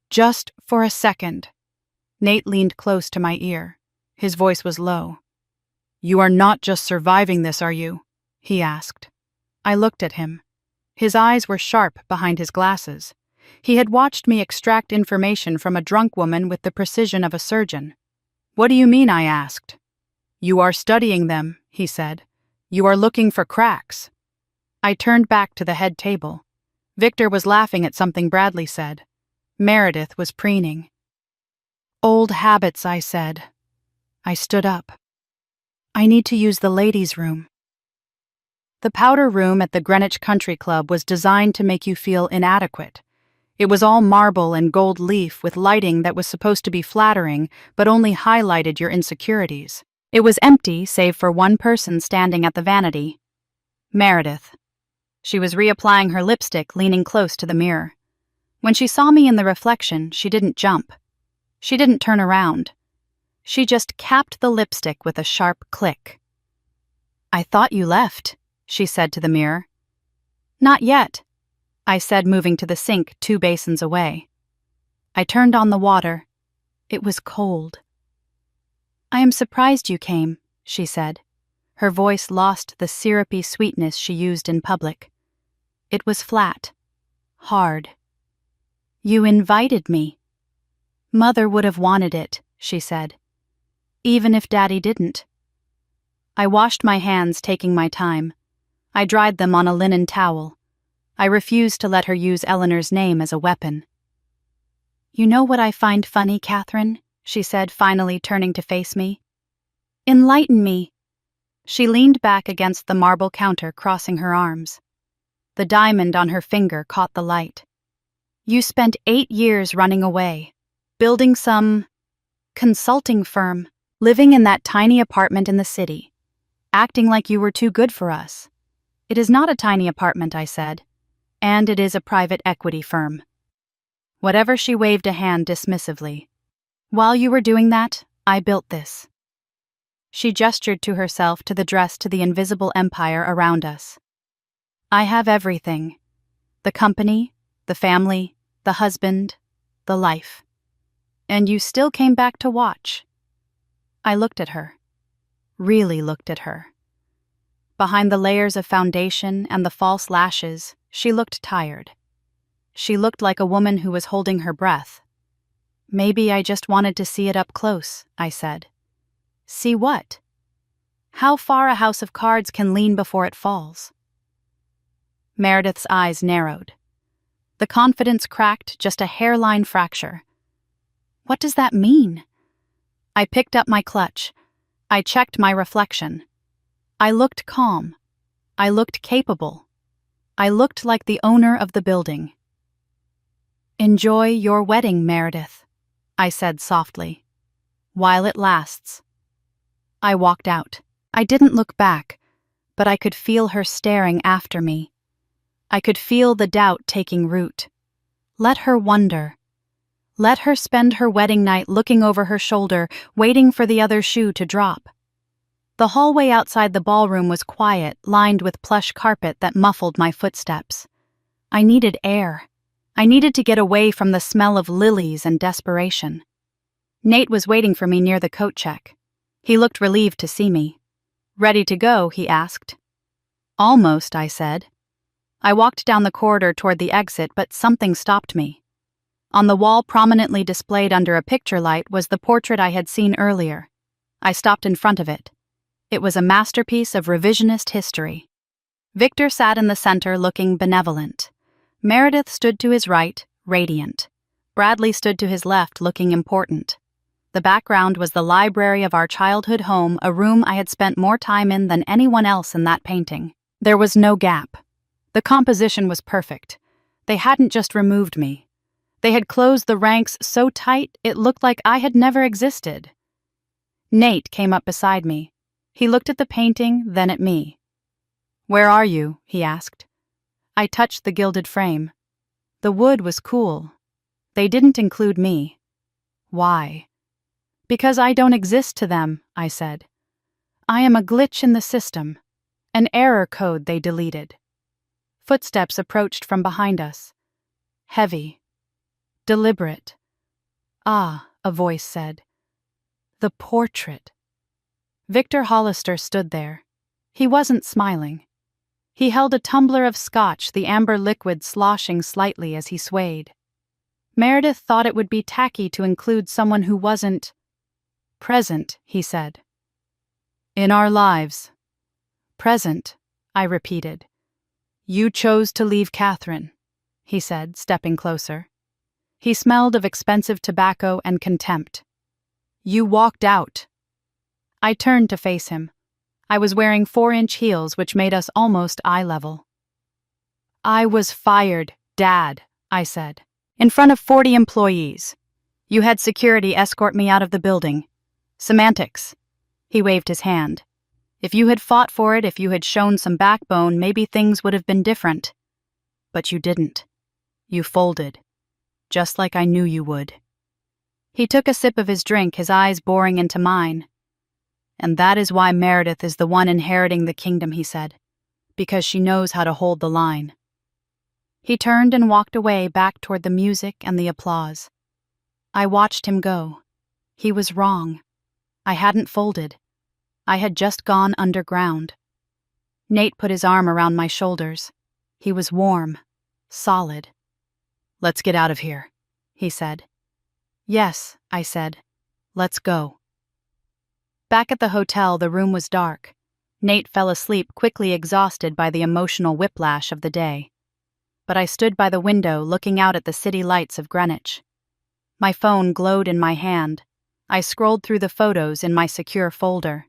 Just for a second. Nate leaned close to my ear. His voice was low. You are not just surviving this, are you? He asked. I looked at him. His eyes were sharp behind his glasses. He had watched me extract information from a drunk woman with the precision of a surgeon. What do you mean? I asked. You are studying them, he said. You are looking for cracks. I turned back to the head table. Victor was laughing at something Bradley said. Meredith was preening. Old habits, I said. I stood up. I need to use the ladies' room. The powder room at the Greenwich Country Club was designed to make you feel inadequate. It was all marble and gold leaf with lighting that was supposed to be flattering but only highlighted your insecurities. It was empty save for one person standing at the vanity. Meredith. She was reapplying her lipstick, leaning close to the mirror. When she saw me in the reflection, she didn't jump. She didn't turn around. She just capped the lipstick with a sharp click. I thought you left, she said to the mirror. Not yet, I said, moving to the sink 2 basins away. I turned on the water. It was cold. I am surprised you came, she said. Her voice lost the syrupy sweetness she used in public. It was flat, hard. You invited me. Mother would have wanted it, she said. Even if Daddy didn't. I washed my hands, taking my time. I dried them on a linen towel. I refused to let her use Eleanor's name as a weapon. You know what I find funny, Catherine? She said, finally turning to face me. Enlighten me. She leaned back against the marble counter, crossing her arms. The diamond on her finger caught the light. You spent 8 years running away, building some consulting firm, living in that tiny apartment in the city, acting like you were too good for us. It is not a tiny apartment, I said, and it is a private equity firm. Whatever, she waved a hand dismissively. While you were doing that, I built this. She gestured to herself to the dress to the invisible empire around us. I have everything. The company, the family, the husband, the life. And you still came back to watch. I looked at her. Really looked at her. Behind the layers of foundation and the false lashes, she looked tired. She looked like a woman who was holding her breath. Maybe I just wanted to see it up close, I said. See what? How far a house of cards can lean before it falls. Meredith's eyes narrowed. The confidence cracked, just a hairline fracture. What does that mean? I picked up my clutch. I checked my reflection. I looked calm. I looked capable. I looked like the owner of the building. Enjoy your wedding, Meredith, I said softly. While it lasts. I walked out. I didn't look back, but I could feel her staring after me. I could feel the doubt taking root. Let her wonder. Let her spend her wedding night looking over her shoulder, waiting for the other shoe to drop. The hallway outside the ballroom was quiet, lined with plush carpet that muffled my footsteps. I needed air. I needed to get away from the smell of lilies and desperation. Nate was waiting for me near the coat check. He looked relieved to see me. Ready to go, he asked. Almost, I said. I walked down the corridor toward the exit, but something stopped me. On the wall, prominently displayed under a picture light, was the portrait I had seen earlier. I stopped in front of it. It was a masterpiece of revisionist history. Victor sat in the center looking benevolent. Meredith stood to his right, radiant. Bradley stood to his left, looking important. The background was the library of our childhood home, a room I had spent more time in than anyone else in that painting. There was no gap. The composition was perfect. They hadn't just removed me. They had closed the ranks so tight it looked like I had never existed. Nate came up beside me. He looked at the painting, then at me. "Where are you?" he asked. I touched the gilded frame. The wood was cool. They didn't include me. Why? "Because I don't exist to them," I said. "I am a glitch in the system. An error code they deleted." Footsteps approached from behind us. Heavy. Deliberate. "Ah," a voice said. "The portrait." Victor Hollister stood there. He wasn't smiling. He held a tumbler of scotch, the amber liquid sloshing slightly as he swayed. Meredith thought it would be tacky to include someone who wasn't present, he said. "In our lives." "Present," I repeated. "You chose to leave Catherine," he said, stepping closer. He smelled of expensive tobacco and contempt. "You walked out." I turned to face him. I was wearing 4-inch heels, which made us almost eye level. "I was fired, Dad," I said, "in front of 40 employees. You had security escort me out of the building. Semantics." He waved his hand. "If you had fought for it, if you had shown some backbone, maybe things would have been different. But you didn't. You folded. Just like I knew you would." He took a sip of his drink, his eyes boring into mine. "And that is why Meredith is the one inheriting the kingdom," he said. "Because she knows how to hold the line." He turned and walked away, back toward the music and the applause. I watched him go. He was wrong. I hadn't folded. I had just gone underground. Nate put his arm around my shoulders. He was warm, solid. "Let's get out of here," he said. "Yes," I said. "Let's go." Back at the hotel, the room was dark. Nate fell asleep, quickly exhausted by the emotional whiplash of the day. But I stood by the window, looking out at the city lights of Greenwich. My phone glowed in my hand. I scrolled through the photos in my secure folder.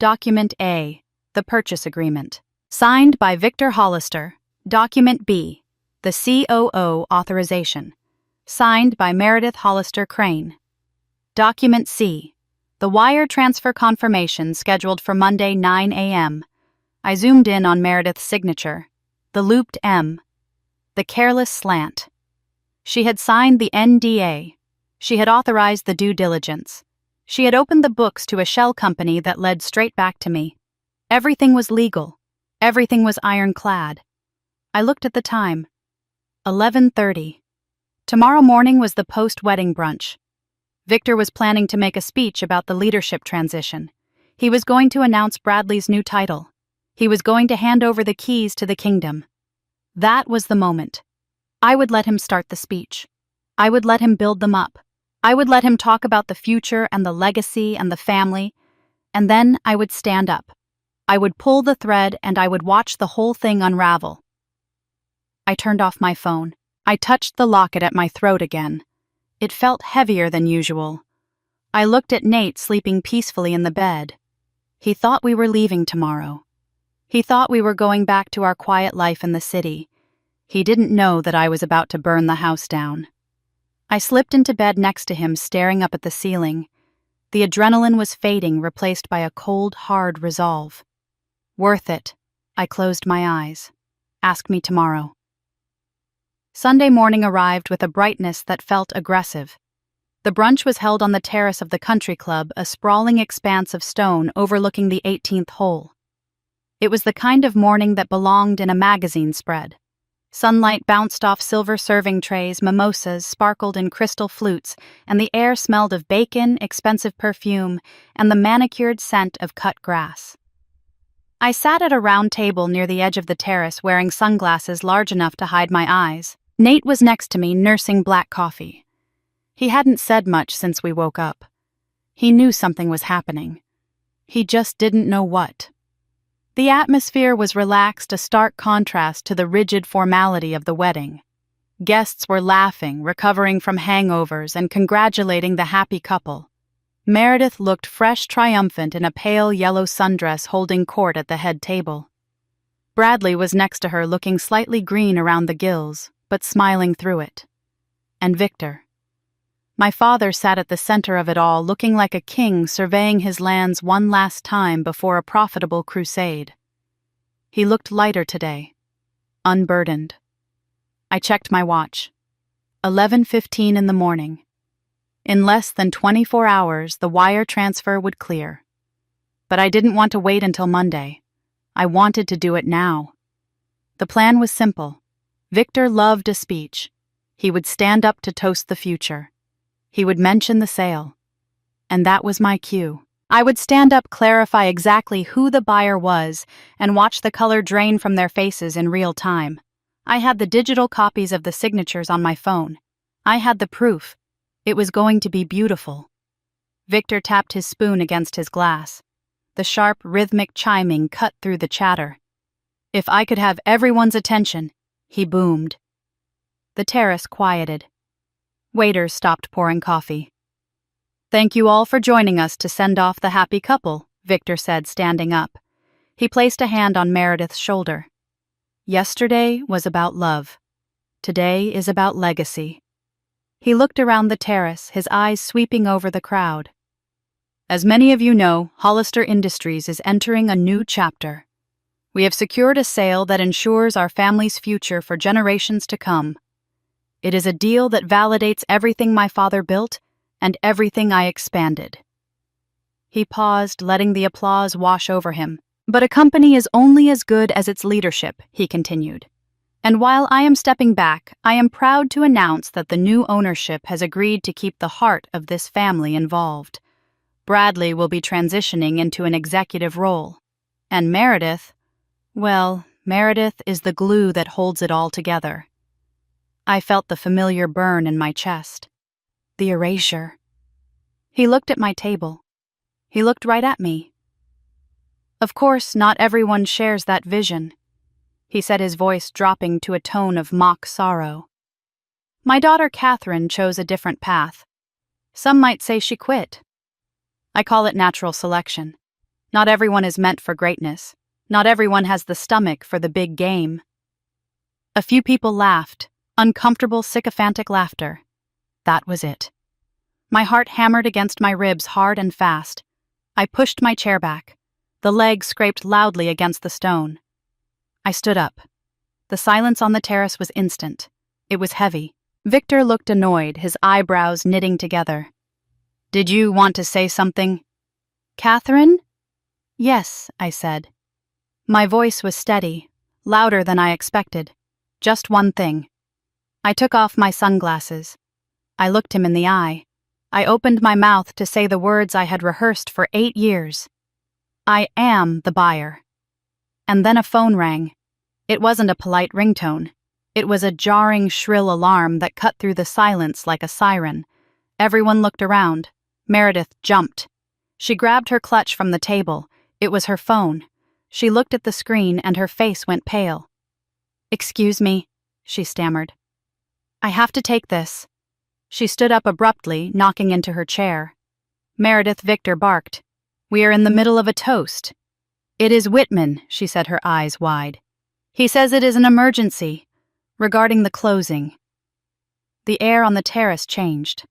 Document A, the purchase agreement. Signed by Victor Hollister. Document B, the COO authorization. Signed by Meredith Hollister Crane. Document C, the wire transfer confirmation scheduled for Monday 9 a.m. I zoomed in on Meredith's signature. The looped M. The careless slant. She had signed the NDA. She had authorized the due diligence. She had opened the books to a shell company that led straight back to me. Everything was legal. Everything was ironclad. I looked at the time. 11:30. Tomorrow morning was the post-wedding brunch. Victor was planning to make a speech about the leadership transition. He was going to announce Bradley's new title. He was going to hand over the keys to the kingdom. That was the moment. I would let him start the speech. I would let him build them up. I would let him talk about the future and the legacy and the family. And then I would stand up. I would pull the thread and I would watch the whole thing unravel. I turned off my phone. I touched the locket at my throat again. It felt heavier than usual. I looked at Nate sleeping peacefully in the bed. He thought we were leaving tomorrow. He thought we were going back to our quiet life in the city. He didn't know that I was about to burn the house down. I slipped into bed next to him, staring up at the ceiling. The adrenaline was fading, replaced by a cold, hard resolve. Worth it. I closed my eyes. Ask me tomorrow. Sunday morning arrived with a brightness that felt aggressive. The brunch was held on the terrace of the country club, a sprawling expanse of stone overlooking the 18th hole. It was the kind of morning that belonged in a magazine spread. Sunlight bounced off silver serving trays, mimosas sparkled in crystal flutes, and the air smelled of bacon, expensive perfume, and the manicured scent of cut grass. I sat at a round table near the edge of the terrace, wearing sunglasses large enough to hide my eyes. Nate was next to me, nursing black coffee. He hadn't said much since we woke up. He knew something was happening. He just didn't know what. The atmosphere was relaxed, a stark contrast to the rigid formality of the wedding. Guests were laughing, recovering from hangovers, and congratulating the happy couple. Meredith looked fresh, triumphant in a pale yellow sundress holding court at the head table. Bradley was next to her, looking slightly green around the gills, but smiling through it. And Victor. My father sat at the center of it all, looking like a king surveying his lands one last time before a profitable crusade. He looked lighter today, unburdened. I checked my watch. 11:15 in the morning. In less than 24 hours, the wire transfer would clear. But I didn't want to wait until Monday. I wanted to do it now. The plan was simple. Victor loved a speech. He would stand up to toast the future. He would mention the sale. And that was my cue. I would stand up, clarify exactly who the buyer was, and watch the color drain from their faces in real time. I had the digital copies of the signatures on my phone. I had the proof. It was going to be beautiful. Victor tapped his spoon against his glass. The sharp, rhythmic chiming cut through the chatter. If I could have everyone's attention, he boomed. The terrace quieted. Waiters stopped pouring coffee. "Thank you all for joining us to send off the happy couple," Victor said, standing up. He placed a hand on Meredith's shoulder. "Yesterday was about love. Today is about legacy." He looked around the terrace, his eyes sweeping over the crowd. "As many of you know, Hollister Industries is entering a new chapter. We have secured a sale that ensures our family's future for generations to come. It is a deal that validates everything my father built and everything I expanded." He paused, letting the applause wash over him. "But a company is only as good as its leadership," he continued. "And while I am stepping back, I am proud to announce that the new ownership has agreed to keep the heart of this family involved. Bradley will be transitioning into an executive role. And Meredith, well, Meredith is the glue that holds it all together." I felt the familiar burn in my chest. The erasure. He looked at my table. He looked right at me. "Of course, not everyone shares that vision," he said, his voice dropping to a tone of mock sorrow. "My daughter Catherine chose a different path. Some might say she quit. I call it natural selection. Not everyone is meant for greatness. Not everyone has the stomach for the big game." A few people laughed, uncomfortable, sycophantic laughter. That was it. My heart hammered against my ribs hard and fast. I pushed my chair back. The leg scraped loudly against the stone. I stood up. The silence on the terrace was instant. It was heavy. Victor looked annoyed, his eyebrows knitting together. "Did you want to say something?" "Catherine?" "Yes," I said. My voice was steady, louder than I expected. "Just one thing." I took off my sunglasses. I looked him in the eye. I opened my mouth to say the words I had rehearsed for 8 years. "I am the buyer." And then a phone rang. It wasn't a polite ringtone. It was a jarring, shrill alarm that cut through the silence like a siren. Everyone looked around. Meredith jumped. She grabbed her clutch from the table. It was her phone. She looked at the screen and her face went pale. "Excuse me," she stammered. "I have to take this." She stood up abruptly, knocking into her chair. Meredith Victor barked. "We are in the middle of a toast." "It is Whitman," she said, her eyes wide. "He says it is an emergency. Regarding the closing." The air on the terrace changed.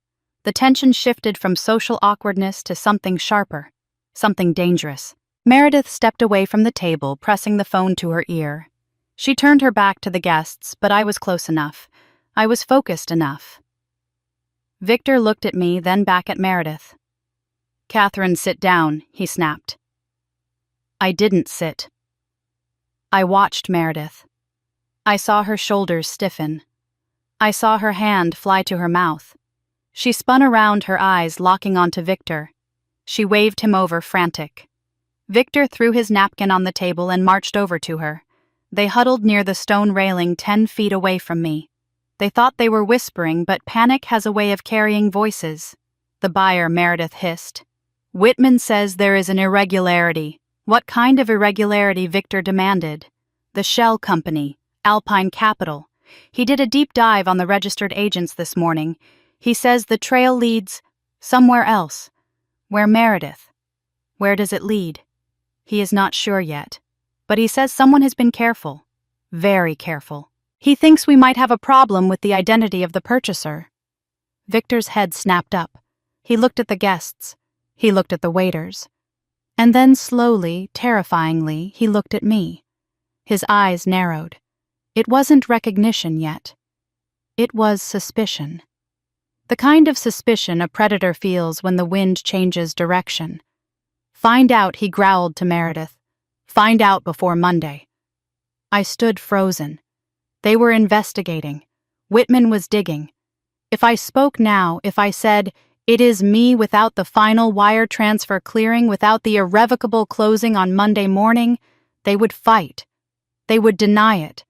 The tension shifted from social awkwardness to something sharper, something dangerous. Meredith stepped away from the table, pressing the phone to her ear. She turned her back to the guests, but I was close enough. I was focused enough. Victor looked at me, then back at Meredith. "Catherine, sit down," he snapped. I didn't sit. I watched Meredith. I saw her shoulders stiffen. I saw her hand fly to her mouth. She spun around, her eyes locking onto Victor. She waved him over, frantic. Victor threw his napkin on the table and marched over to her. They huddled near the stone railing 10 feet away from me. They thought they were whispering, but panic has a way of carrying voices. The buyer, Meredith hissed. "Whitman says there is an irregularity. What kind of irregularity Victor demanded? The Shell Company, Alpine Capital. He did a deep dive on the registered agents this morning. He says the trail leads somewhere else. Where Meredith? Where does it lead? He is not sure yet. But he says someone has been careful. Very careful. He thinks we might have a problem with the identity of the purchaser. Victor's head snapped up. He looked at the guests. He looked at the waiters. And then slowly, terrifyingly, he looked at me. His eyes narrowed. It wasn't recognition yet. It was suspicion. The kind of suspicion a predator feels when the wind changes direction. Find out, he growled to Meredith. Find out before Monday. I stood frozen. They were investigating. Whitman was digging. If I spoke now, if I said, "It is me," without the final wire transfer clearing, without the irrevocable closing on Monday morning, they would fight. They would deny it.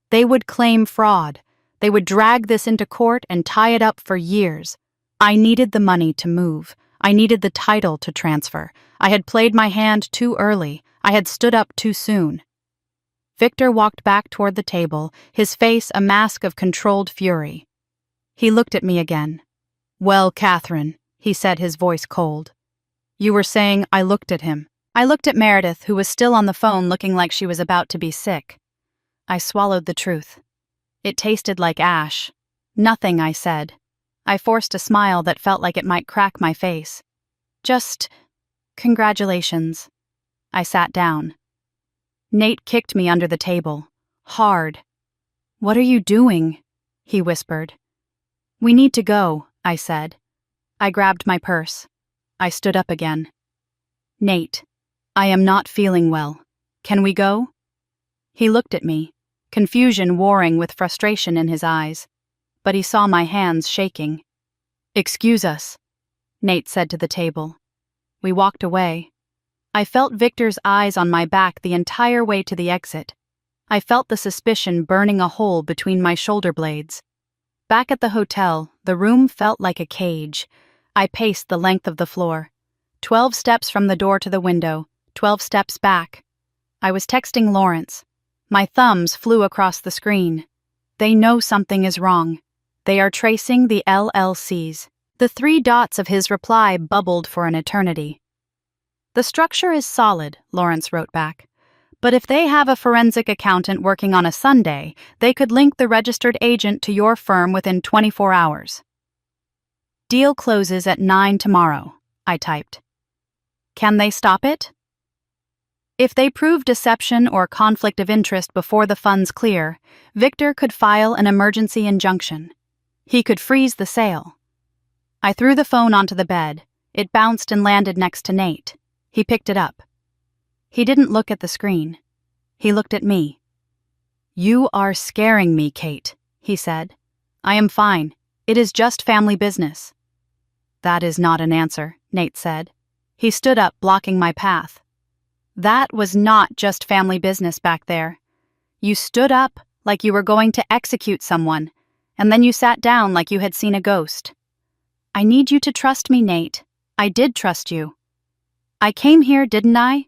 They would claim fraud. They would drag this into court and tie it up for years. I needed the money to move. I needed the title to transfer. I had played my hand too early. I had stood up too soon. Victor walked back toward the table, his face a mask of controlled fury. He looked at me again. "Well, Catherine," he said, his voice cold. "You were saying I looked at him." I looked at Meredith, who was still on the phone looking like she was about to be sick. I swallowed the truth. It tasted like ash. "Nothing," I said. I forced a smile that felt like it might crack my face. "Just congratulations." I sat down. Nate kicked me under the table. Hard. "What are you doing?" he whispered. "We need to go," I said. I grabbed my purse. I stood up again. "Nate, I am not feeling well. Can we go?" He looked at me, confusion warring with frustration in his eyes, but he saw my hands shaking. "Excuse us," Nate said to the table. We walked away. I felt Victor's eyes on my back the entire way to the exit. I felt the suspicion burning a hole between my shoulder blades. Back at the hotel, the room felt like a cage. I paced the length of the floor. 12 steps from the door to the window, 12 steps back. I was texting Lawrence. My thumbs flew across the screen. They know something is wrong. They are tracing the LLCs. The 3 dots of his reply bubbled for an eternity. "The structure is solid," Lawrence wrote back. "But if they have a forensic accountant working on a Sunday, they could link the registered agent to your firm within 24 hours. Deal closes at 9 tomorrow," I typed. "Can they stop it?" If they prove deception or conflict of interest before the funds clear, Victor could file an emergency injunction. He could freeze the sale. I threw the phone onto the bed. It bounced and landed next to Nate. He picked it up. He didn't look at the screen. He looked at me. "You are scaring me, Kate," he said. "I am fine. It is just family business." "That is not an answer," Nate said. He stood up, blocking my path. "That was not just family business back there. You stood up like you were going to execute someone, and then you sat down like you had seen a ghost. I need you to trust me, Nate. I did trust you. I came here, didn't I?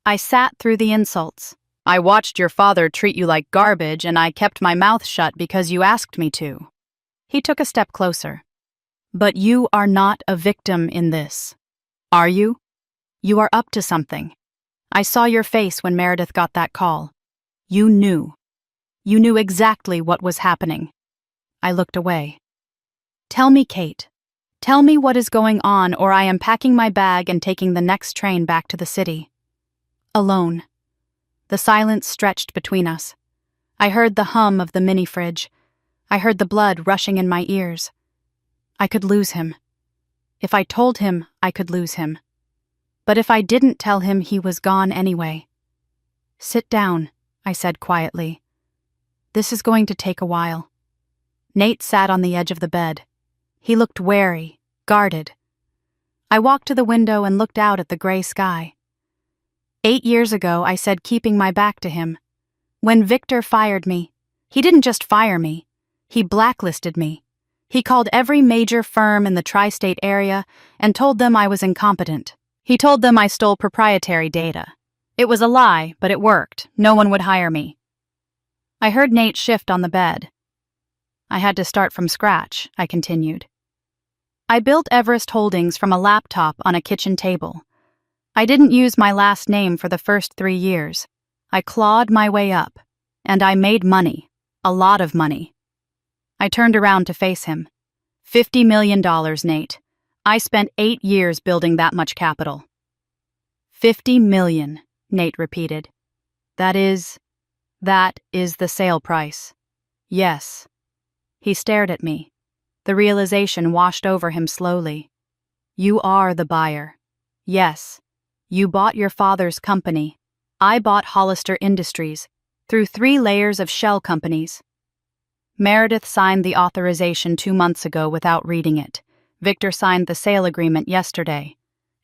I sat through the insults. I watched your father treat you like garbage, and I kept my mouth shut because you asked me to." He took a step closer. "But you are not a victim in this. Are you? You are up to something. I saw your face when Meredith got that call. You knew. You knew exactly what was happening." I looked away. "Tell me, Kate. Tell me what is going on, or I am packing my bag and taking the next train back to the city." Alone. The silence stretched between us. I heard the hum of the mini-fridge. I heard the blood rushing in my ears. I could lose him. If I told him, I could lose him. But if I didn't tell him, he was gone anyway. "Sit down," I said quietly. "This is going to take a while." Nate sat on the edge of the bed. He looked wary, guarded. I walked to the window and looked out at the gray sky. 8 years ago, I said keeping my back to him. When Victor fired me, he didn't just fire me. He blacklisted me. He called every major firm in the tri-state area and told them I was incompetent. He told them I stole proprietary data. It was a lie, but it worked. No one would hire me. I heard Nate shift on the bed. I had to start from scratch, I continued. I built Everest Holdings from a laptop on a kitchen table. I didn't use my last name for the first 3 years. I clawed my way up, and I made money, a lot of money. I turned around to face him. $50 million, Nate. I spent 8 years building that much capital. 50 million, Nate repeated. That is the sale price. Yes. He stared at me. The realization washed over him slowly. You are the buyer. Yes. You bought your father's company. I bought Hollister Industries, through 3 layers of shell companies. Meredith signed the authorization 2 months ago without reading it. Victor signed the sale agreement yesterday.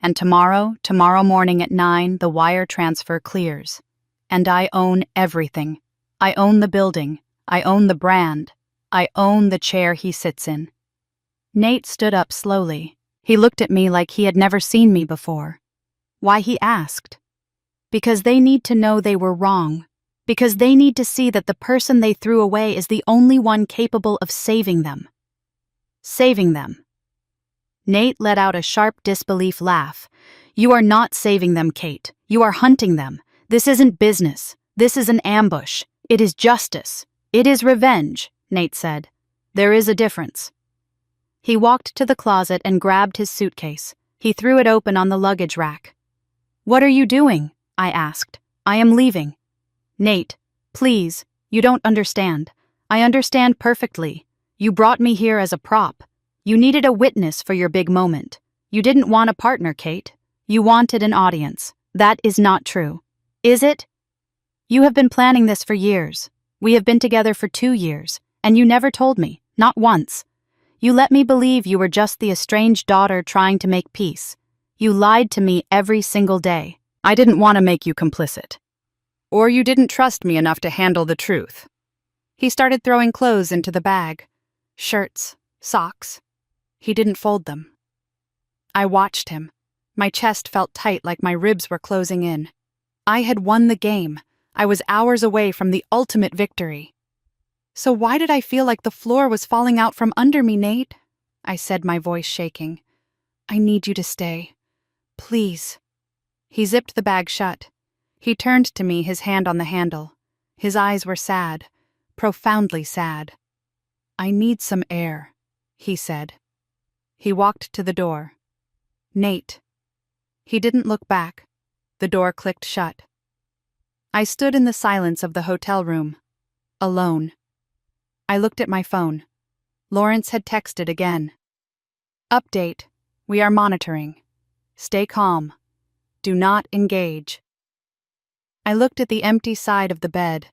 And tomorrow morning at 9, the wire transfer clears. And I own everything. I own the building. I own the brand. I own the chair he sits in. Nate stood up slowly. He looked at me like he had never seen me before. Why, he asked. Because they need to know they were wrong. Because they need to see that the person they threw away is the only one capable of saving them. Saving them. Nate let out a sharp disbelief laugh. You are not saving them, Kate. You are hunting them. This isn't business. This is an ambush. It is justice. It is revenge, Nate said. There is a difference. He walked to the closet and grabbed his suitcase. He threw it open on the luggage rack. What are you doing? I asked. I am leaving. Nate, please, you don't understand. I understand perfectly. You brought me here as a prop. You needed a witness for your big moment. You didn't want a partner, Kate. You wanted an audience. That is not true. Is it? You have been planning this for years. We have been together for 2 years, and you never told me, not once. You let me believe you were just the estranged daughter trying to make peace. You lied to me every single day. I didn't want to make you complicit. Or you didn't trust me enough to handle the truth. He started throwing clothes into the bag. Shirts, socks. He didn't fold them. I watched him. My chest felt tight like my ribs were closing in. I had won the game. I was hours away from the ultimate victory. So why did I feel like the floor was falling out from under me, Nate? I said, my voice shaking. I need you to stay. Please. He zipped the bag shut. He turned to me, his hand on the handle. His eyes were sad, profoundly sad. I need some air, he said. He walked to the door. Nate. He didn't look back. The door clicked shut. I stood in the silence of the hotel room, alone. I looked at my phone. Lawrence had texted again. Update. We are monitoring. Stay calm. Do not engage. I looked at the empty side of the bed.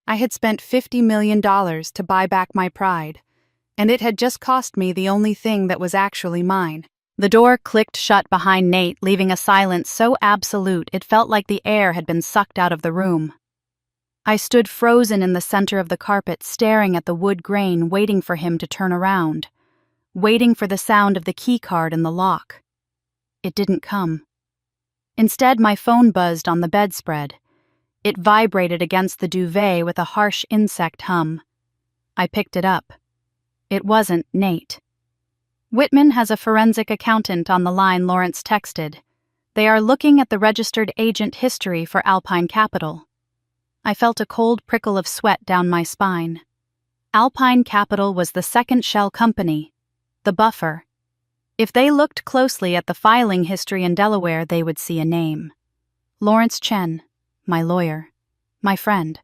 I had spent $50 million to buy back my pride, and it had just cost me the only thing that was actually mine. The door clicked shut behind Nate, leaving a silence so absolute it felt like the air had been sucked out of the room. I stood frozen in the center of the carpet, staring at the wood grain, waiting for him to turn around, waiting for the sound of the key card in the lock. It didn't come. Instead, my phone buzzed on the bedspread. It vibrated against the duvet with a harsh insect hum. I picked it up. It wasn't Nate. Whitman has a forensic accountant on the line, Lawrence texted. They are looking at the registered agent history for Alpine Capital. I felt a cold prickle of sweat down my spine. Alpine Capital was the second shell company, the buffer. If they looked closely at the filing history in Delaware, they would see a name. Lawrence Chen, my lawyer, my friend.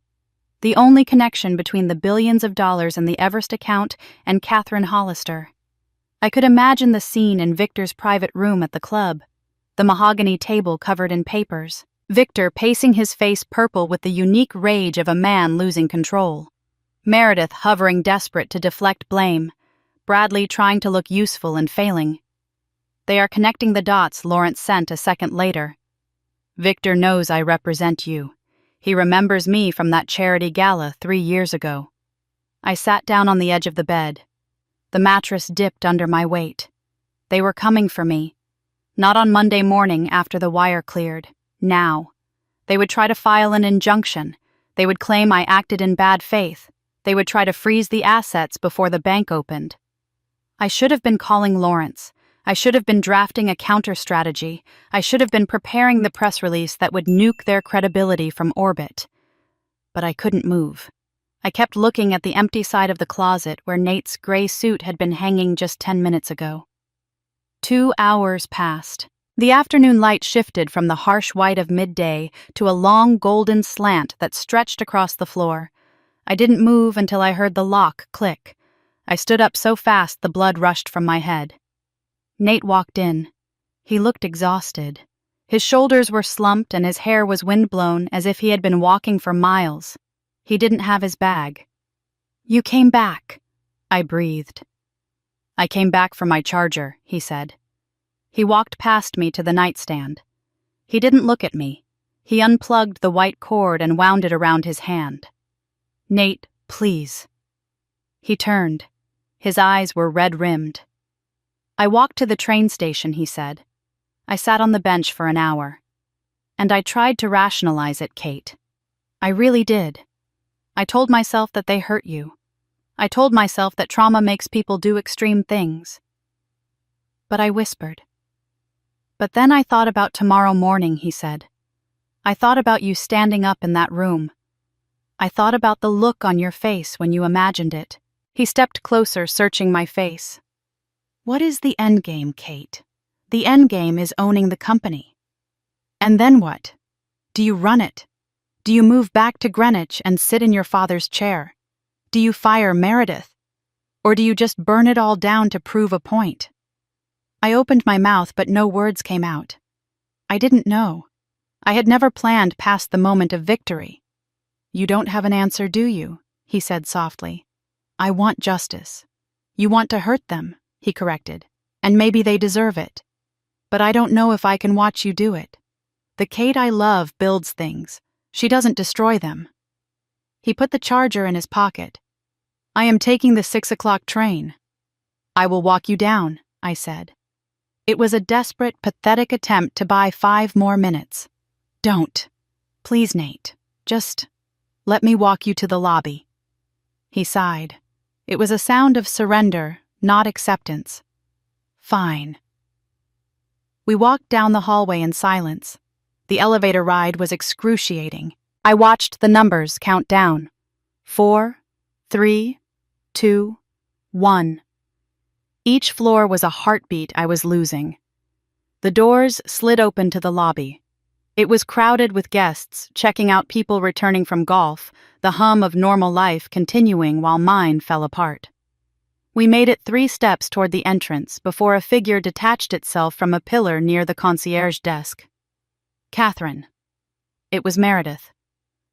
The only connection between the billions of dollars in the Everest account and Catherine Hollister. I could imagine the scene in Victor's private room at the club, the mahogany table covered in papers, Victor pacing his face purple with the unique rage of a man losing control, Meredith hovering desperate to deflect blame, Bradley trying to look useful and failing. They are connecting the dots, Lawrence sent a second later. Victor knows I represent you. He remembers me from that charity gala 3 years ago. I sat down on the edge of the bed. The mattress dipped under my weight. They were coming for me. Not on Monday morning after the wire cleared. Now. They would try to file an injunction. They would claim I acted in bad faith. They would try to freeze the assets before the bank opened. I should have been calling Lawrence. I should have been drafting a counter-strategy. I should have been preparing the press release that would nuke their credibility from orbit. But I couldn't move. I kept looking at the empty side of the closet where Nate's gray suit had been hanging just 10 minutes ago. 2 hours passed. The afternoon light shifted from the harsh white of midday to a long golden slant that stretched across the floor. I didn't move until I heard the lock click. I stood up so fast the blood rushed from my head. Nate walked in. He looked exhausted. His shoulders were slumped and his hair was windblown as if he had been walking for miles. He didn't have his bag. "You came back," I breathed. "I came back for my charger," he said. He walked past me to the nightstand. He didn't look at me. He unplugged the white cord and wound it around his hand. "Nate, please." He turned. His eyes were red-rimmed. "I walked to the train station," he said. "I sat on the bench for an hour. And I tried to rationalize it, Kate. I really did. I told myself that they hurt you. I told myself that trauma makes people do extreme things. But I whispered. But then I thought about tomorrow morning," he said. "I thought about you standing up in that room. I thought about the look on your face when you imagined it." He stepped closer, searching my face. "What is the endgame, Kate? The endgame is owning the company. And then what? Do you run it? Do you move back to Greenwich and sit in your father's chair? Do you fire Meredith? Or do you just burn it all down to prove a point?" I opened my mouth, but no words came out. I didn't know. I had never planned past the moment of victory. "You don't have an answer, do you?" he said softly. "I want justice." "You want to hurt them," he corrected, "and maybe they deserve it. But I don't know if I can watch you do it. The Kate I love builds things. She doesn't destroy them." He put the charger in his pocket. "I am taking the 6 o'clock train." "I will walk you down," I said. It was a desperate, pathetic attempt to buy 5 more minutes. "Don't. Please, Nate. Just let me walk you to the lobby." He sighed. It was a sound of surrender, not acceptance. "Fine." We walked down the hallway in silence. The elevator ride was excruciating. I watched the numbers count down. 4, 3, 2, 1. Each floor was a heartbeat I was losing. The doors slid open to the lobby. It was crowded with guests, checking out people returning from golf, the hum of normal life continuing while mine fell apart. We made it 3 steps toward the entrance before a figure detached itself from a pillar near the concierge desk. Catherine. It was Meredith.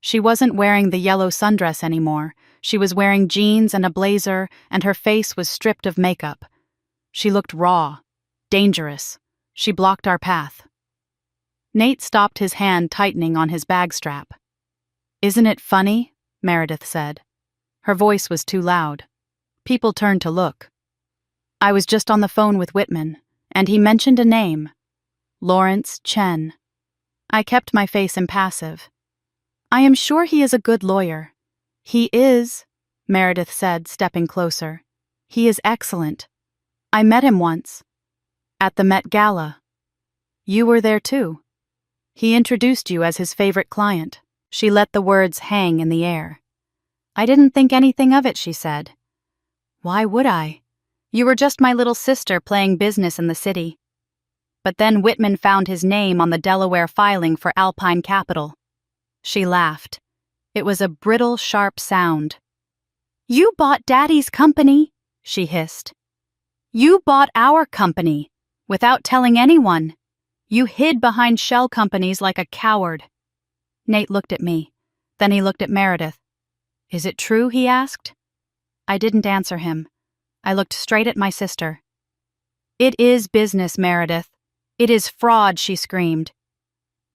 She wasn't wearing the yellow sundress anymore. She was wearing jeans and a blazer, and her face was stripped of makeup. She looked raw, dangerous. She blocked our path. Nate stopped, his hand tightening on his bag strap. "Isn't it funny?" Meredith said. Her voice was too loud. People turned to look. "I was just on the phone with Whitman, and he mentioned a name. Lawrence Chen." I kept my face impassive. "I am sure he is a good lawyer." "He is," Meredith said, stepping closer. "He is excellent. I met him once. At the Met Gala. You were there too. He introduced you as his favorite client." She let the words hang in the air. "I didn't think anything of it," she said. "Why would I? You were just my little sister playing business in the city." But then Whitman found his name on the Delaware filing for Alpine Capital. She laughed. It was a brittle, sharp sound. "You bought Daddy's company," she hissed. "You bought our company, without telling anyone. You hid behind shell companies like a coward." Nate looked at me. Then he looked at Meredith. "Is it true?" he asked. I didn't answer him. I looked straight at my sister. "It is business, Meredith. It is fraud," she screamed.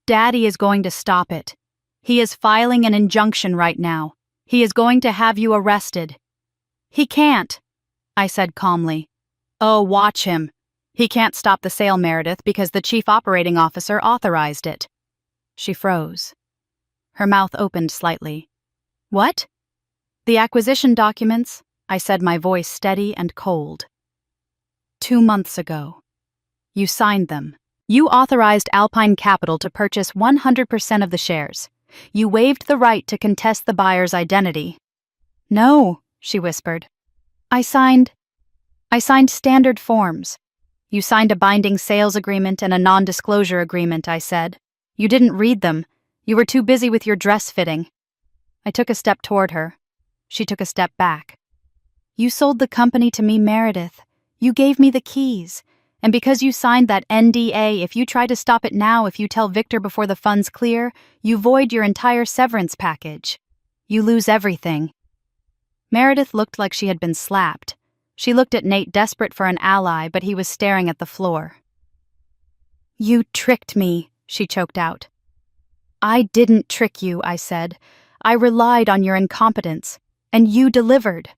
"Daddy is going to stop it. He is filing an injunction right now. He is going to have you arrested." "He can't," I said calmly. "Oh, watch him. He can't stop the sale, Meredith, because the chief operating officer authorized it." She froze. Her mouth opened slightly. What? The acquisition documents, I said, my voice steady and cold. 2 months ago. You signed them. You authorized Alpine Capital to purchase 100% of the shares. You waived the right to contest the buyer's identity. No, she whispered. I signed standard forms. You signed a binding sales agreement and a non-disclosure agreement, I said. You didn't read them. You were too busy with your dress fitting. I took a step toward her. She took a step back. You sold the company to me, Meredith. You gave me the keys. And because you signed that NDA, if you try to stop it now, if you tell Victor before the funds clear, you void your entire severance package. You lose everything. Meredith looked like she had been slapped. She looked at Nate, desperate for an ally, but he was staring at the floor. You tricked me, she choked out. I didn't trick you, I said. I relied on your incompetence, and you delivered.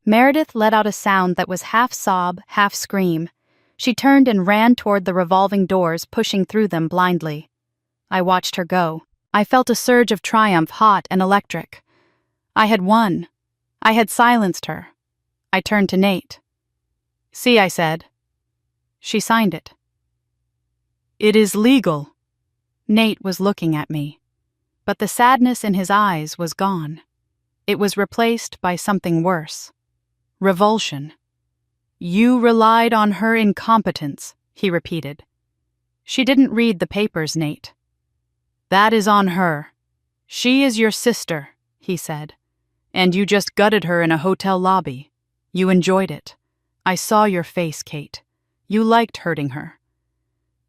Meredith let out a sound that was half sob, half scream. She turned and ran toward the revolving doors, pushing through them blindly. I watched her go. I felt a surge of triumph, hot and electric. I had won. I had silenced her. I turned to Nate. See, I said. She signed it. It is legal. Nate was looking at me, but the sadness in his eyes was gone. It was replaced by something worse. Revulsion. You relied on her incompetence, he repeated. She didn't read the papers, Nate. That is on her. She is your sister, he said. And you just gutted her in a hotel lobby. You enjoyed it. I saw your face, Kate. You liked hurting her.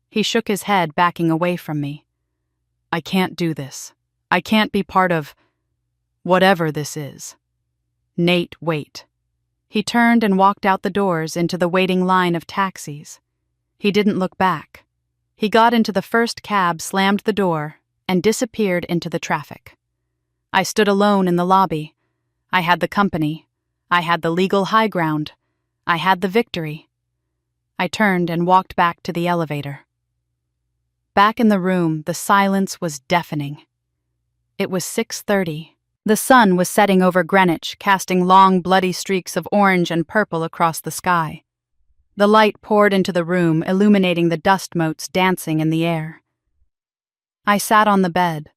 He shook his head, backing away from me. I can't do this. I can't be part of whatever this is. Nate, wait. He turned and walked out the doors into the waiting line of taxis. He didn't look back. He got into the first cab, slammed the door, and disappeared into the traffic. I stood alone in the lobby. I had the company. I had the legal high ground. I had the victory. I turned and walked back to the elevator. Back in the room, the silence was deafening. It was 6:30. The sun was setting over Greenwich, casting long, bloody streaks of orange and purple across the sky. The light poured into the room, illuminating the dust motes dancing in the air. I sat on the bed.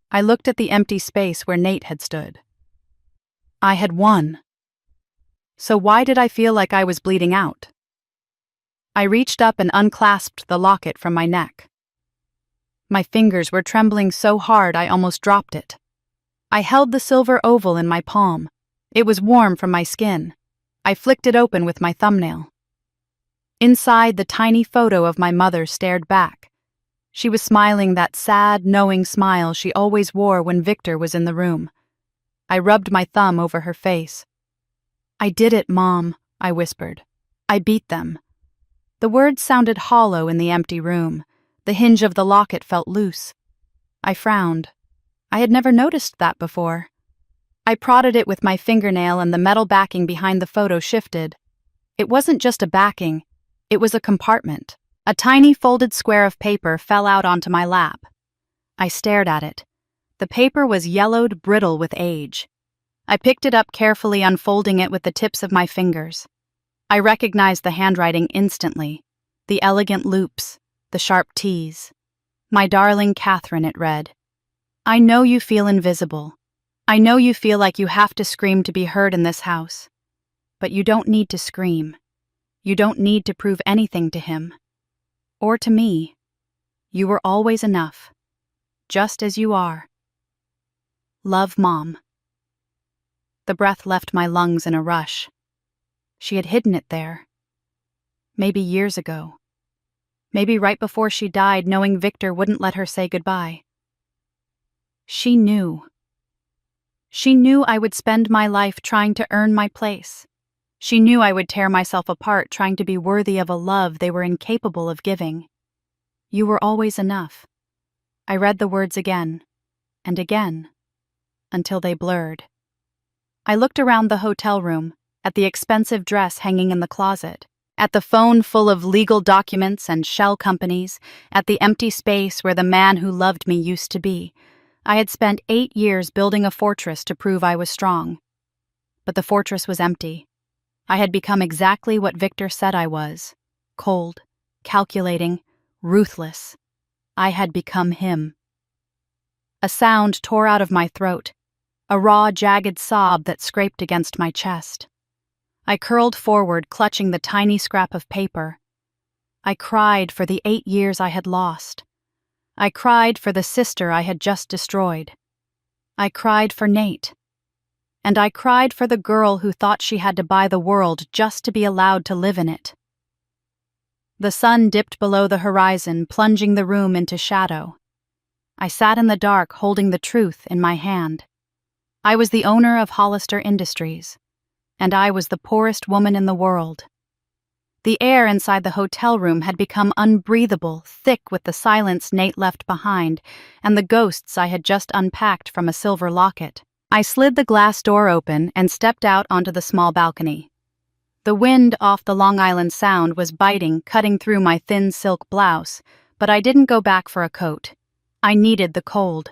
I looked at the empty space where Nate had stood. I had won. So why did I feel like I was bleeding out? I reached up and unclasped the locket from my neck. My fingers were trembling so hard I almost dropped it. I held the silver oval in my palm. It was warm from my skin. I flicked it open with my thumbnail. Inside, the tiny photo of my mother stared back. She was smiling that sad, knowing smile she always wore when Victor was in the room. I rubbed my thumb over her face. I did it, Mom, I whispered. I beat them. The words sounded hollow in the empty room. The hinge of the locket felt loose. I frowned. I had never noticed that before. I prodded it with my fingernail and the metal backing behind the photo shifted. It wasn't just a backing, it was a compartment. A tiny folded square of paper fell out onto my lap. I stared at it. The paper was yellowed, brittle with age. I picked it up carefully, unfolding it with the tips of my fingers. I recognized the handwriting instantly. The elegant loops, the sharp T's. My darling Catherine, it read. I know you feel invisible. I know you feel like you have to scream to be heard in this house. But you don't need to scream. You don't need to prove anything to him. Or to me. You were always enough. Just as you are. Love, Mom. The breath left my lungs in a rush. She had hidden it there. Maybe years ago. Maybe right before she died, knowing Victor wouldn't let her say goodbye. She knew. She knew I would spend my life trying to earn my place. She knew I would tear myself apart trying to be worthy of a love they were incapable of giving. You were always enough. I read the words again, and again, until they blurred. I looked around the hotel room, at the expensive dress hanging in the closet, at the phone full of legal documents and shell companies, at the empty space where the man who loved me used to be. I had spent 8 years building a fortress to prove I was strong. But the fortress was empty. I had become exactly what Victor said I was: cold, calculating, ruthless. I had become him. A sound tore out of my throat, a raw, jagged sob that scraped against my chest. I curled forward, clutching the tiny scrap of paper. I cried for the 8 years I had lost. I cried for the sister I had just destroyed. I cried for Nate. And I cried for the girl who thought she had to buy the world just to be allowed to live in it. The sun dipped below the horizon, plunging the room into shadow. I sat in the dark, holding the truth in my hand. I was the owner of Hollister Industries, and I was the poorest woman in the world. The air inside the hotel room had become unbreathable, thick with the silence Nate left behind and the ghosts I had just unpacked from a silver locket. I slid the glass door open and stepped out onto the small balcony. The wind off the Long Island Sound was biting, cutting through my thin silk blouse, but I didn't go back for a coat. I needed the cold.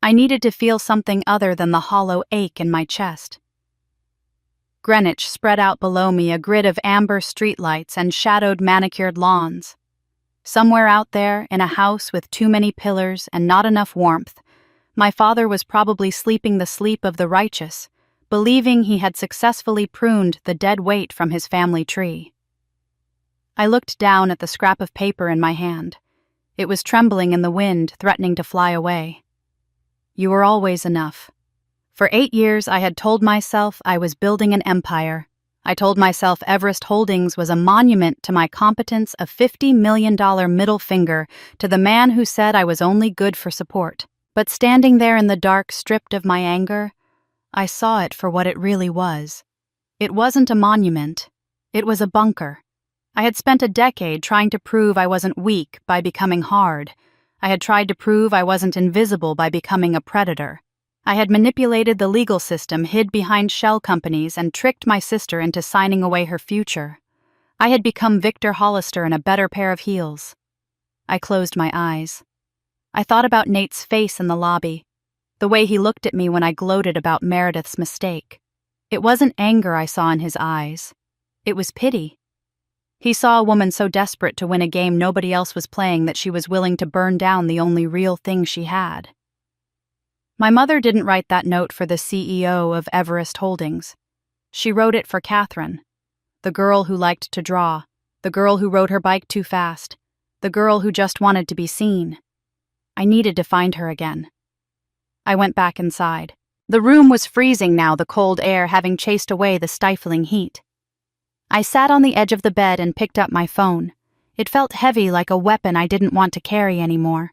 I needed to feel something other than the hollow ache in my chest. Greenwich spread out below me, a grid of amber streetlights and shadowed manicured lawns. Somewhere out there, in a house with too many pillars and not enough warmth, my father was probably sleeping the sleep of the righteous, believing he had successfully pruned the dead weight from his family tree. I looked down at the scrap of paper in my hand. It was trembling in the wind, threatening to fly away. You were always enough. For 8 years I had told myself I was building an empire. I told myself Everest Holdings was a monument to my competence, a $50 million middle finger to the man who said I was only good for support. But standing there in the dark, stripped of my anger, I saw it for what it really was. It wasn't a monument. It was a bunker. I had spent a decade trying to prove I wasn't weak by becoming hard. I had tried to prove I wasn't invisible by becoming a predator. I had manipulated the legal system, hid behind shell companies, and tricked my sister into signing away her future. I had become Victor Hollister in a better pair of heels. I closed my eyes. I thought about Nate's face in the lobby, the way he looked at me when I gloated about Meredith's mistake. It wasn't anger I saw in his eyes. It was pity. He saw a woman so desperate to win a game nobody else was playing that she was willing to burn down the only real thing she had. My mother didn't write that note for the CEO of Everest Holdings. She wrote it for Catherine, the girl who liked to draw, the girl who rode her bike too fast, the girl who just wanted to be seen. I needed to find her again. I went back inside. The room was freezing now, the cold air having chased away the stifling heat. I sat on the edge of the bed and picked up my phone. It felt heavy, like a weapon I didn't want to carry anymore.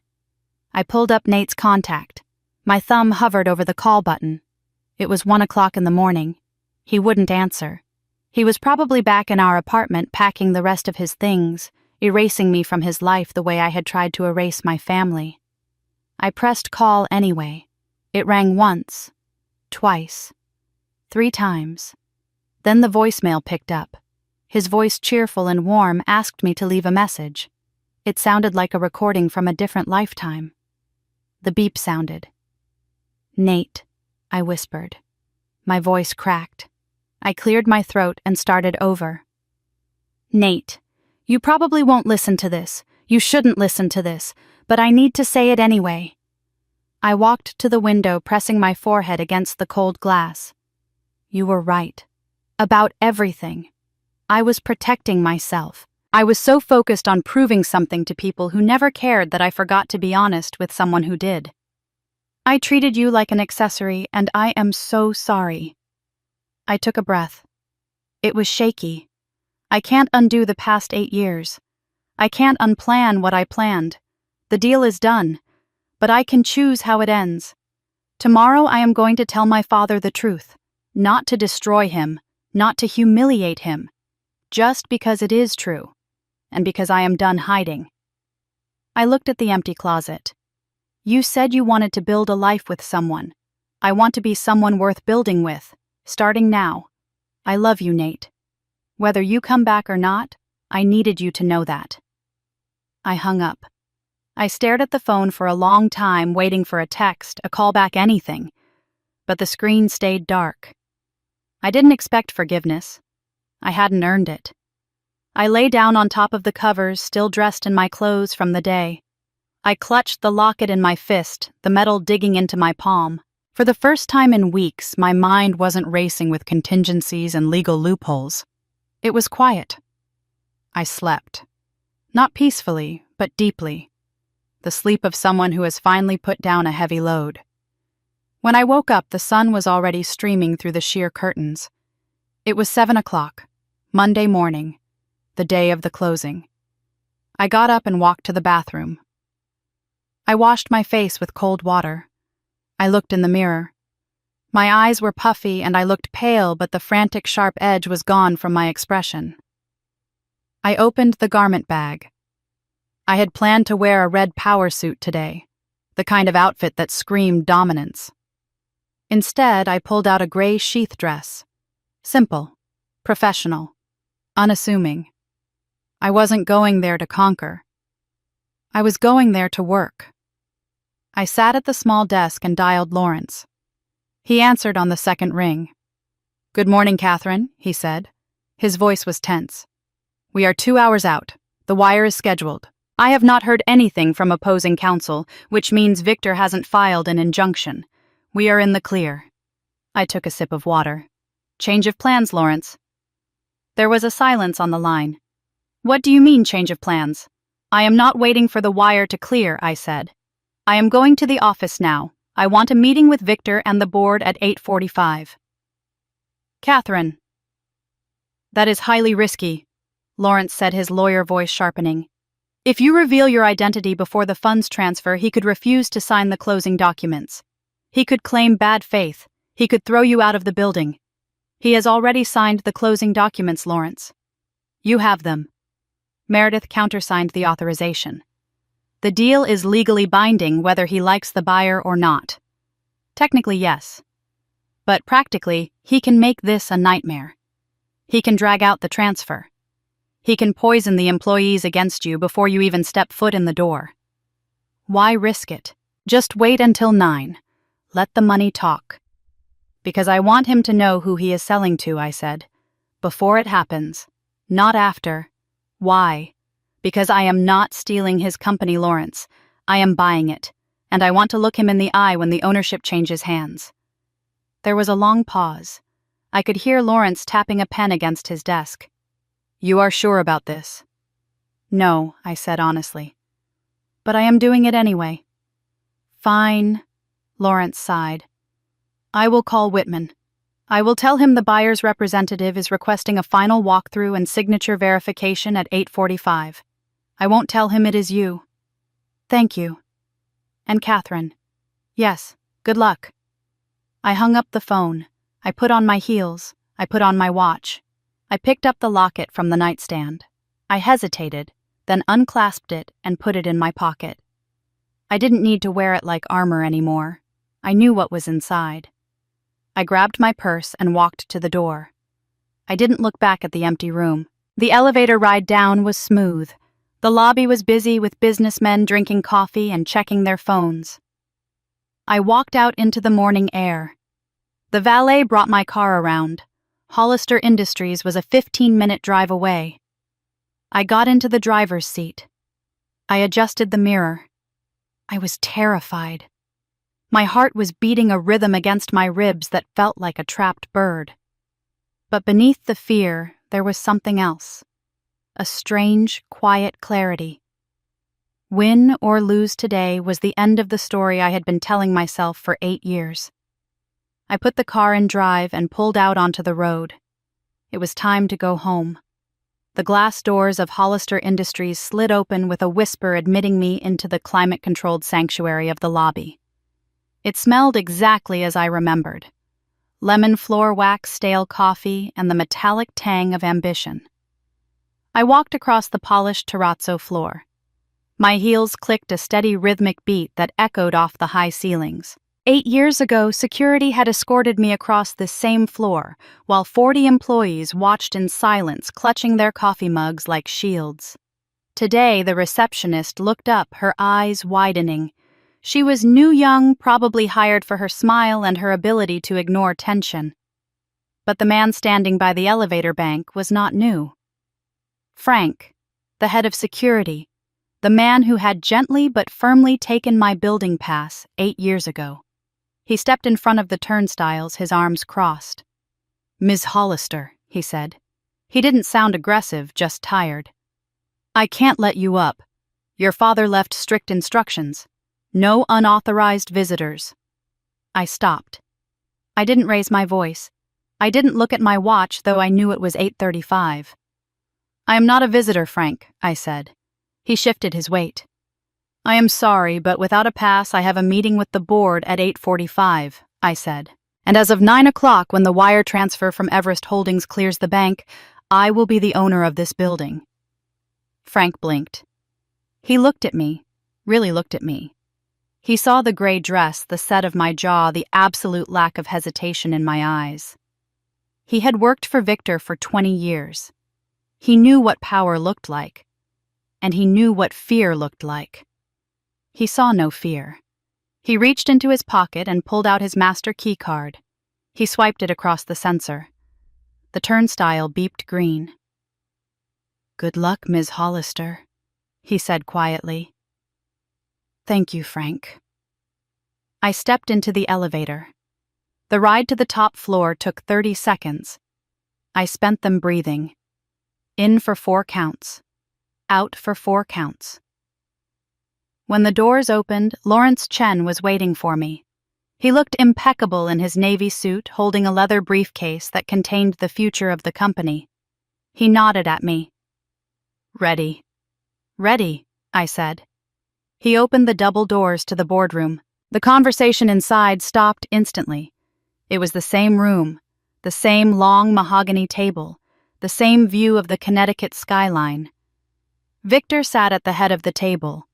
I pulled up Nate's contact. My thumb hovered over the call button. It was 1 o'clock in the morning. He wouldn't answer. He was probably back in our apartment packing the rest of his things, erasing me from his life the way I had tried to erase my family. I pressed call anyway. It rang once, twice, 3 times. Then the voicemail picked up. His voice, cheerful and warm, asked me to leave a message. It sounded like a recording from a different lifetime. The beep sounded. "Nate," I whispered. My voice cracked. I cleared my throat and started over. "Nate, you probably won't listen to this. You shouldn't listen to this, but I need to say it anyway." I walked to the window, pressing my forehead against the cold glass. You were right. About everything. I was protecting myself. I was so focused on proving something to people who never cared that I forgot to be honest with someone who did. I treated you like an accessory, and I am so sorry. I took a breath. It was shaky. I can't undo the past 8 years. I can't unplan what I planned. The deal is done, but I can choose how it ends. Tomorrow I am going to tell my father the truth, not to destroy him, not to humiliate him, just because it is true, and because I am done hiding. I looked at the empty closet. You said you wanted to build a life with someone. I want to be someone worth building with, starting now. I love you, Nate. Whether you come back or not, I needed you to know that. I hung up. I stared at the phone for a long time, waiting for a text, a call back, anything. But the screen stayed dark. I didn't expect forgiveness. I hadn't earned it. I lay down on top of the covers, still dressed in my clothes from the day. I clutched the locket in my fist, the metal digging into my palm. For the first time in weeks, my mind wasn't racing with contingencies and legal loopholes. It was quiet. I slept. Not peacefully, but deeply. The sleep of someone who has finally put down a heavy load. When I woke up, the sun was already streaming through the sheer curtains. It was 7 o'clock, Monday morning, the day of the closing. I got up and walked to the bathroom. I washed my face with cold water. I looked in the mirror. My eyes were puffy and I looked pale, but the frantic sharp edge was gone from my expression. I opened the garment bag. I had planned to wear a red power suit today, the kind of outfit that screamed dominance. Instead, I pulled out a gray sheath dress. Simple, professional, unassuming. I wasn't going there to conquer. I was going there to work. I sat at the small desk and dialed Lawrence. He answered on the second ring. "Good morning, Catherine," he said. His voice was tense. "We are 2 hours out. The wire is scheduled. I have not heard anything from opposing counsel, which means Victor hasn't filed an injunction. We are in the clear." I took a sip of water. "Change of plans, Lawrence." There was a silence on the line. "What do you mean, change of plans?" "I am not waiting for the wire to clear," I said. "I am going to the office now. I want a meeting with Victor and the board at 8:45. "Catherine." "That is highly risky," Lawrence said, his lawyer voice sharpening. "If you reveal your identity before the funds transfer, he could refuse to sign the closing documents. He could claim bad faith. He could throw you out of the building. He has already signed the closing documents, Lawrence. You have them." Meredith countersigned the authorization. "The deal is legally binding whether he likes the buyer or not." "Technically, yes. But practically, he can make this a nightmare. He can drag out the transfer. He can poison the employees against you before you even step foot in the door. Why risk it? Just wait until 9. Let the money talk." "Because I want him to know who he is selling to," I said. "Before it happens. Not after. Why? Because I am not stealing his company, Lawrence. I am buying it, and I want to look him in the eye when the ownership changes hands." There was a long pause. I could hear Lawrence tapping a pen against his desk. "You are sure about this?" "No," I said honestly. "But I am doing it anyway." "Fine," Lawrence sighed. "I will call Whitman. I will tell him the buyer's representative is requesting a final walkthrough and signature verification at 8:45. I won't tell him it is you." "Thank you." "And Catherine." "Yes, good luck." I hung up the phone. I put on my heels. I put on my watch. I picked up the locket from the nightstand. I hesitated, then unclasped it and put it in my pocket. I didn't need to wear it like armor anymore. I knew what was inside. I grabbed my purse and walked to the door. I didn't look back at the empty room. The elevator ride down was smooth. The lobby was busy with businessmen drinking coffee and checking their phones. I walked out into the morning air. The valet brought my car around. Hollister Industries was a 15-minute drive away. I got into the driver's seat. I adjusted the mirror. I was terrified. My heart was beating a rhythm against my ribs that felt like a trapped bird. But beneath the fear, there was something else. A strange, quiet clarity. Win or lose today was the end of the story I had been telling myself for 8 years. I put the car in drive and pulled out onto the road. It was time to go home. The glass doors of Hollister Industries slid open with a whisper admitting me into the climate-controlled sanctuary of the lobby. It smelled exactly as I remembered. Lemon floor wax, stale coffee, and the metallic tang of ambition. I walked across the polished terrazzo floor. My heels clicked a steady rhythmic beat that echoed off the high ceilings. 8 years ago, security had escorted me across this same floor, while 40 employees watched in silence, clutching their coffee mugs like shields. Today, the receptionist looked up, her eyes widening. She was new young, probably hired for her smile and her ability to ignore tension. But the man standing by the elevator bank was not new. Frank, the head of security, the man who had gently but firmly taken my building pass 8 years ago. He stepped in front of the turnstiles, his arms crossed. "Ms. Hollister," he said. He didn't sound aggressive, just tired. "I can't let you up. Your father left strict instructions. No unauthorized visitors." I stopped. I didn't raise my voice. I didn't look at my watch, though I knew it was 8:35. "I am not a visitor, Frank," I said. He shifted his weight. "I am sorry, but without a pass I have a meeting with the board at 8:45, I said. "And as of 9 o'clock, when the wire transfer from Everest Holdings clears the bank, I will be the owner of this building." Frank blinked. He looked at me, really looked at me. He saw the gray dress, the set of my jaw, the absolute lack of hesitation in my eyes. He had worked for Victor for 20 years. He knew what power looked like. And he knew what fear looked like. He saw no fear. He reached into his pocket and pulled out his master key card. He swiped it across the sensor. The turnstile beeped green. "Good luck, Ms. Hollister," he said quietly. "Thank you, Frank." I stepped into the elevator. The ride to the top floor took 30 seconds. I spent them breathing. In for 4 counts. Out for 4 counts. When the doors opened, Lawrence Chen was waiting for me. He looked impeccable in his navy suit, holding a leather briefcase that contained the future of the company. He nodded at me. "Ready." "Ready," I said. He opened the double doors to the boardroom. The conversation inside stopped instantly. It was the same room, the same long mahogany table, the same view of the Connecticut skyline. Victor sat at the head of the table.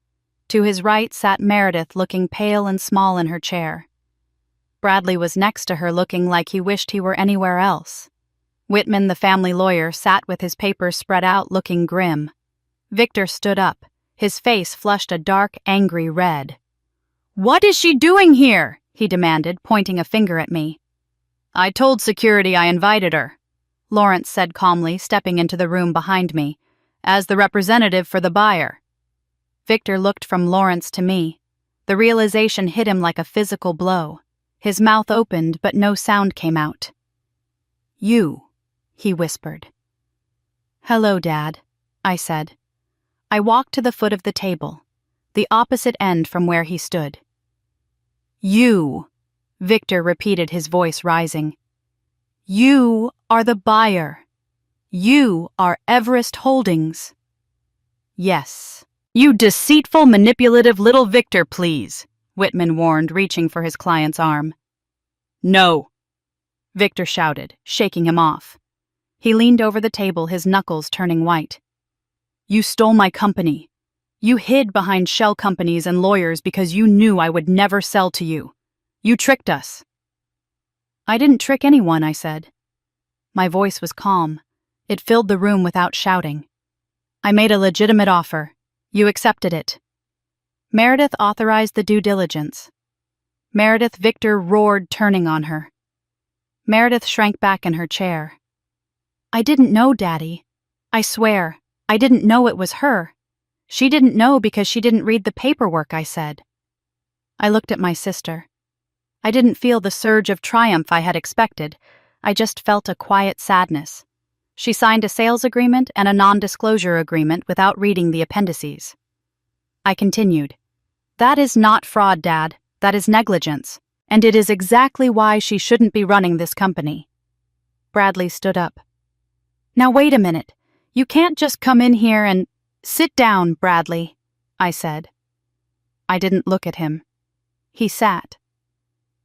To his right sat Meredith, looking pale and small in her chair. Bradley was next to her, looking like he wished he were anywhere else. Whitman, the family lawyer, sat with his papers spread out, looking grim. Victor stood up. His face flushed a dark, angry red. "What is she doing here?" he demanded, pointing a finger at me. "I told security I invited her," Lawrence said calmly, stepping into the room behind me, "as the representative for the buyer." Victor looked from Lawrence to me. The realization hit him like a physical blow. His mouth opened, but no sound came out. "You," he whispered. "Hello, Dad," I said. I walked to the foot of the table, the opposite end from where he stood. "You," Victor repeated, his voice rising. "You are the buyer. You are Everest Holdings." "Yes." "You deceitful, manipulative little Victor, please," Whitman warned, reaching for his client's arm. "No," Victor shouted, shaking him off. He leaned over the table, his knuckles turning white. "You stole my company. You hid behind shell companies and lawyers because you knew I would never sell to you. You tricked us." "I didn't trick anyone," I said. My voice was calm. It filled the room without shouting. "I made a legitimate offer. You accepted it." Meredith authorized the due diligence. "Meredith," Victor roared, turning on her. Meredith shrank back in her chair. "I didn't know, Daddy. I swear, I didn't know it was her. She didn't know because she didn't read the paperwork," I said. I looked at my sister. I didn't feel the surge of triumph I had expected. I just felt a quiet sadness. She signed a sales agreement and a non-disclosure agreement without reading the appendices. I continued. "That is not fraud, Dad. That is negligence. And it is exactly why she shouldn't be running this company." Bradley stood up. "Now wait a minute. You can't just come in here and—" "Sit down, Bradley," I said. I didn't look at him. He sat.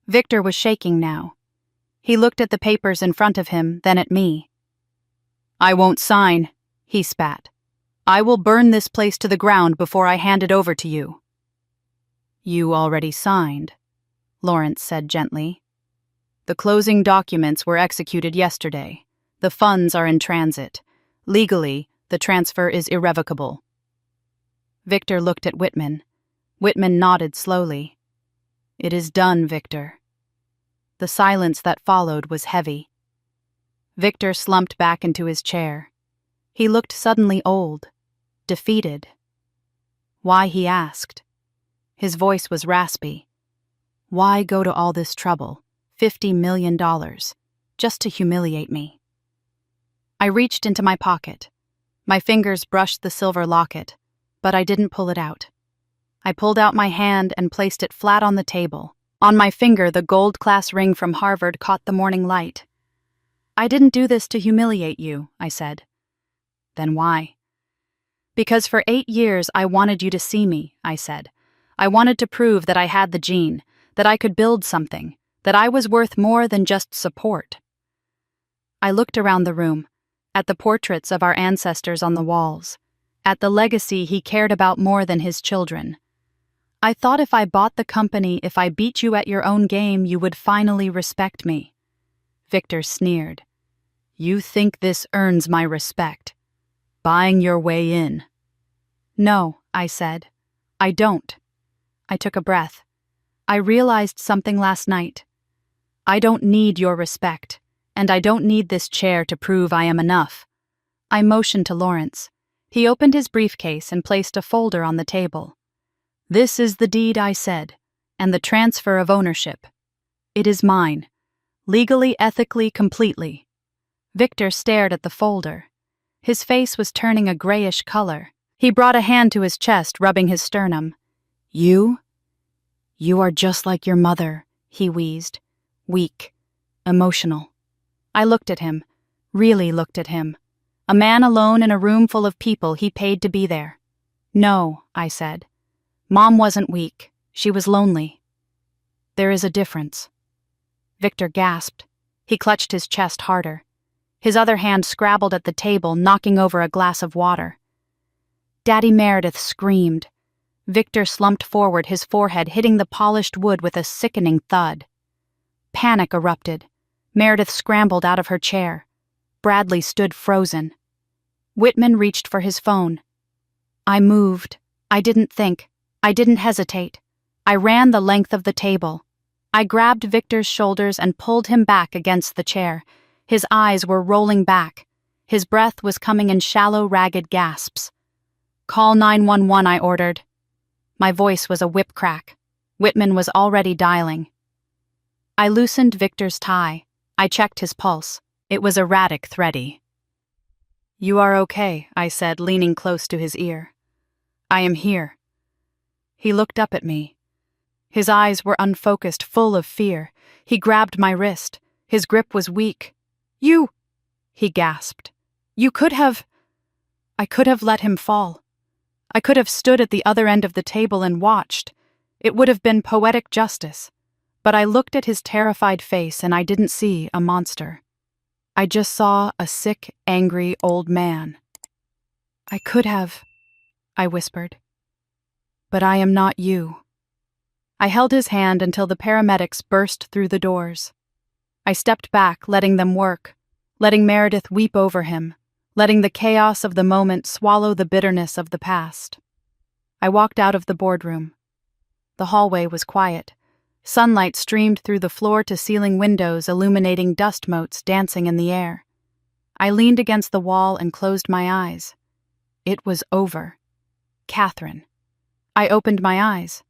Victor was shaking now. He looked at the papers in front of him, then at me. "I won't sign," he spat. "I will burn this place to the ground before I hand it over to you." "You already signed," Lawrence said gently. "The closing documents were executed yesterday. The funds are in transit. Legally, the transfer is irrevocable." Victor looked at Whitman. Whitman nodded slowly. "It is done, Victor." The silence that followed was heavy. Victor slumped back into his chair. He looked suddenly old, defeated. Why, he asked. His voice was raspy. Why go to all this trouble, $50 million, just to humiliate me? I reached into my pocket. My fingers brushed the silver locket, but I didn't pull it out. I pulled out my hand and placed it flat on the table. On my finger, the gold class ring from Harvard caught the morning light. "I didn't do this to humiliate you," I said. "Then why?" "Because for 8 years I wanted you to see me," I said. "I wanted to prove that I had the gene, that I could build something, that I was worth more than just support." I looked around the room, at the portraits of our ancestors on the walls, at the legacy he cared about more than his children. I thought if I bought the company, if I beat you at your own game, you would finally respect me. Victor sneered. "You think this earns my respect? Buying your way in." "No," I said. "I don't." I took a breath. I realized something last night. I don't need your respect, and I don't need this chair to prove I am enough. I motioned to Lawrence. He opened his briefcase and placed a folder on the table. "This is the deed," I said, "and the transfer of ownership. It is mine. Legally, ethically, completely." Victor stared at the folder. His face was turning a grayish color. He brought a hand to his chest, rubbing his sternum. You are just like your mother," he wheezed. "Weak. Emotional." I looked at him, really looked at him. A man alone in a room full of people he paid to be there. "No," I said. "Mom wasn't weak. She was lonely." "There is a difference." Victor gasped. He clutched his chest harder. His other hand scrabbled at the table, knocking over a glass of water. Daddy Meredith screamed. Victor slumped forward, his forehead hitting the polished wood with a sickening thud. Panic erupted. Meredith scrambled out of her chair. Bradley stood frozen. Whitman reached for his phone. I moved. I didn't think. I didn't hesitate. I ran the length of the table. I grabbed Victor's shoulders and pulled him back against the chair. His eyes were rolling back. His breath was coming in shallow, ragged gasps. "Call 911, I ordered." My voice was a whip crack. Whitman was already dialing. I loosened Victor's tie. I checked his pulse. It was erratic, thready. "You are okay," I said, leaning close to his ear. "I am here." He looked up at me. His eyes were unfocused, full of fear. He grabbed my wrist. His grip was weak. "You," he gasped. "You could have—" I could have let him fall. I could have stood at the other end of the table and watched. It would have been poetic justice. But I looked at his terrified face and I didn't see a monster. I just saw a sick, angry old man. "I could have," I whispered. "But I am not you." I held his hand until the paramedics burst through the doors. I stepped back, letting them work, letting Meredith weep over him, letting the chaos of the moment swallow the bitterness of the past. I walked out of the boardroom. The hallway was quiet. Sunlight streamed through the floor-to-ceiling windows, illuminating dust motes dancing in the air. I leaned against the wall and closed my eyes. It was over. Catherine. I opened my eyes.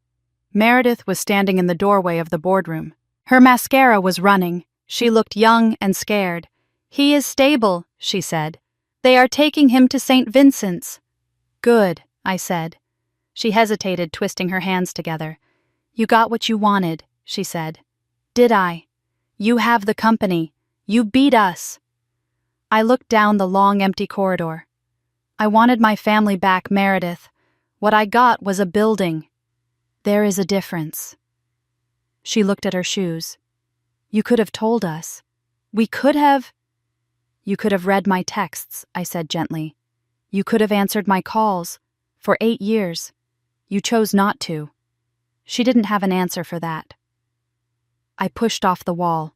Meredith was standing in the doorway of the boardroom. Her mascara was running. She looked young and scared. "He is stable," she said. "They are taking him to St. Vincent's." "Good," I said. She hesitated, twisting her hands together. "You got what you wanted," she said. "Did I? You have the company. You beat us." I looked down the long, empty corridor. I wanted my family back, Meredith. What I got was a building. There is a difference. She looked at her shoes. "You could have told us. We could have—" "You could have read my texts," I said gently. "You could have answered my calls. For 8 years. You chose not to." She didn't have an answer for that. I pushed off the wall.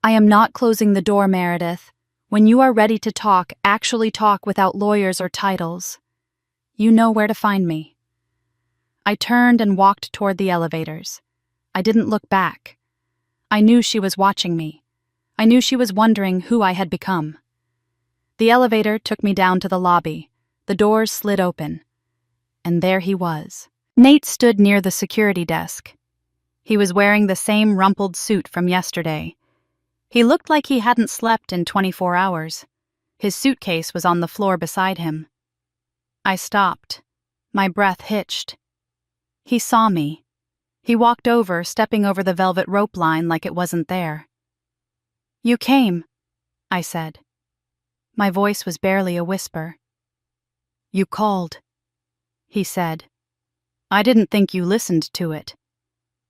"I am not closing the door, Meredith. When you are ready to talk, actually talk without lawyers or titles. You know where to find me. I turned and walked toward the elevators. I didn't look back. I knew she was watching me. I knew she was wondering who I had become. The elevator took me down to the lobby. The doors slid open. And there he was. Nate stood near the security desk. He was wearing the same rumpled suit from yesterday. He looked like he hadn't slept in 24 hours. His suitcase was on the floor beside him. I stopped. My breath hitched. He saw me. He walked over, stepping over the velvet rope line like it wasn't there. "You came," I said. My voice was barely a whisper. "You called," he said. "I didn't think you listened to it.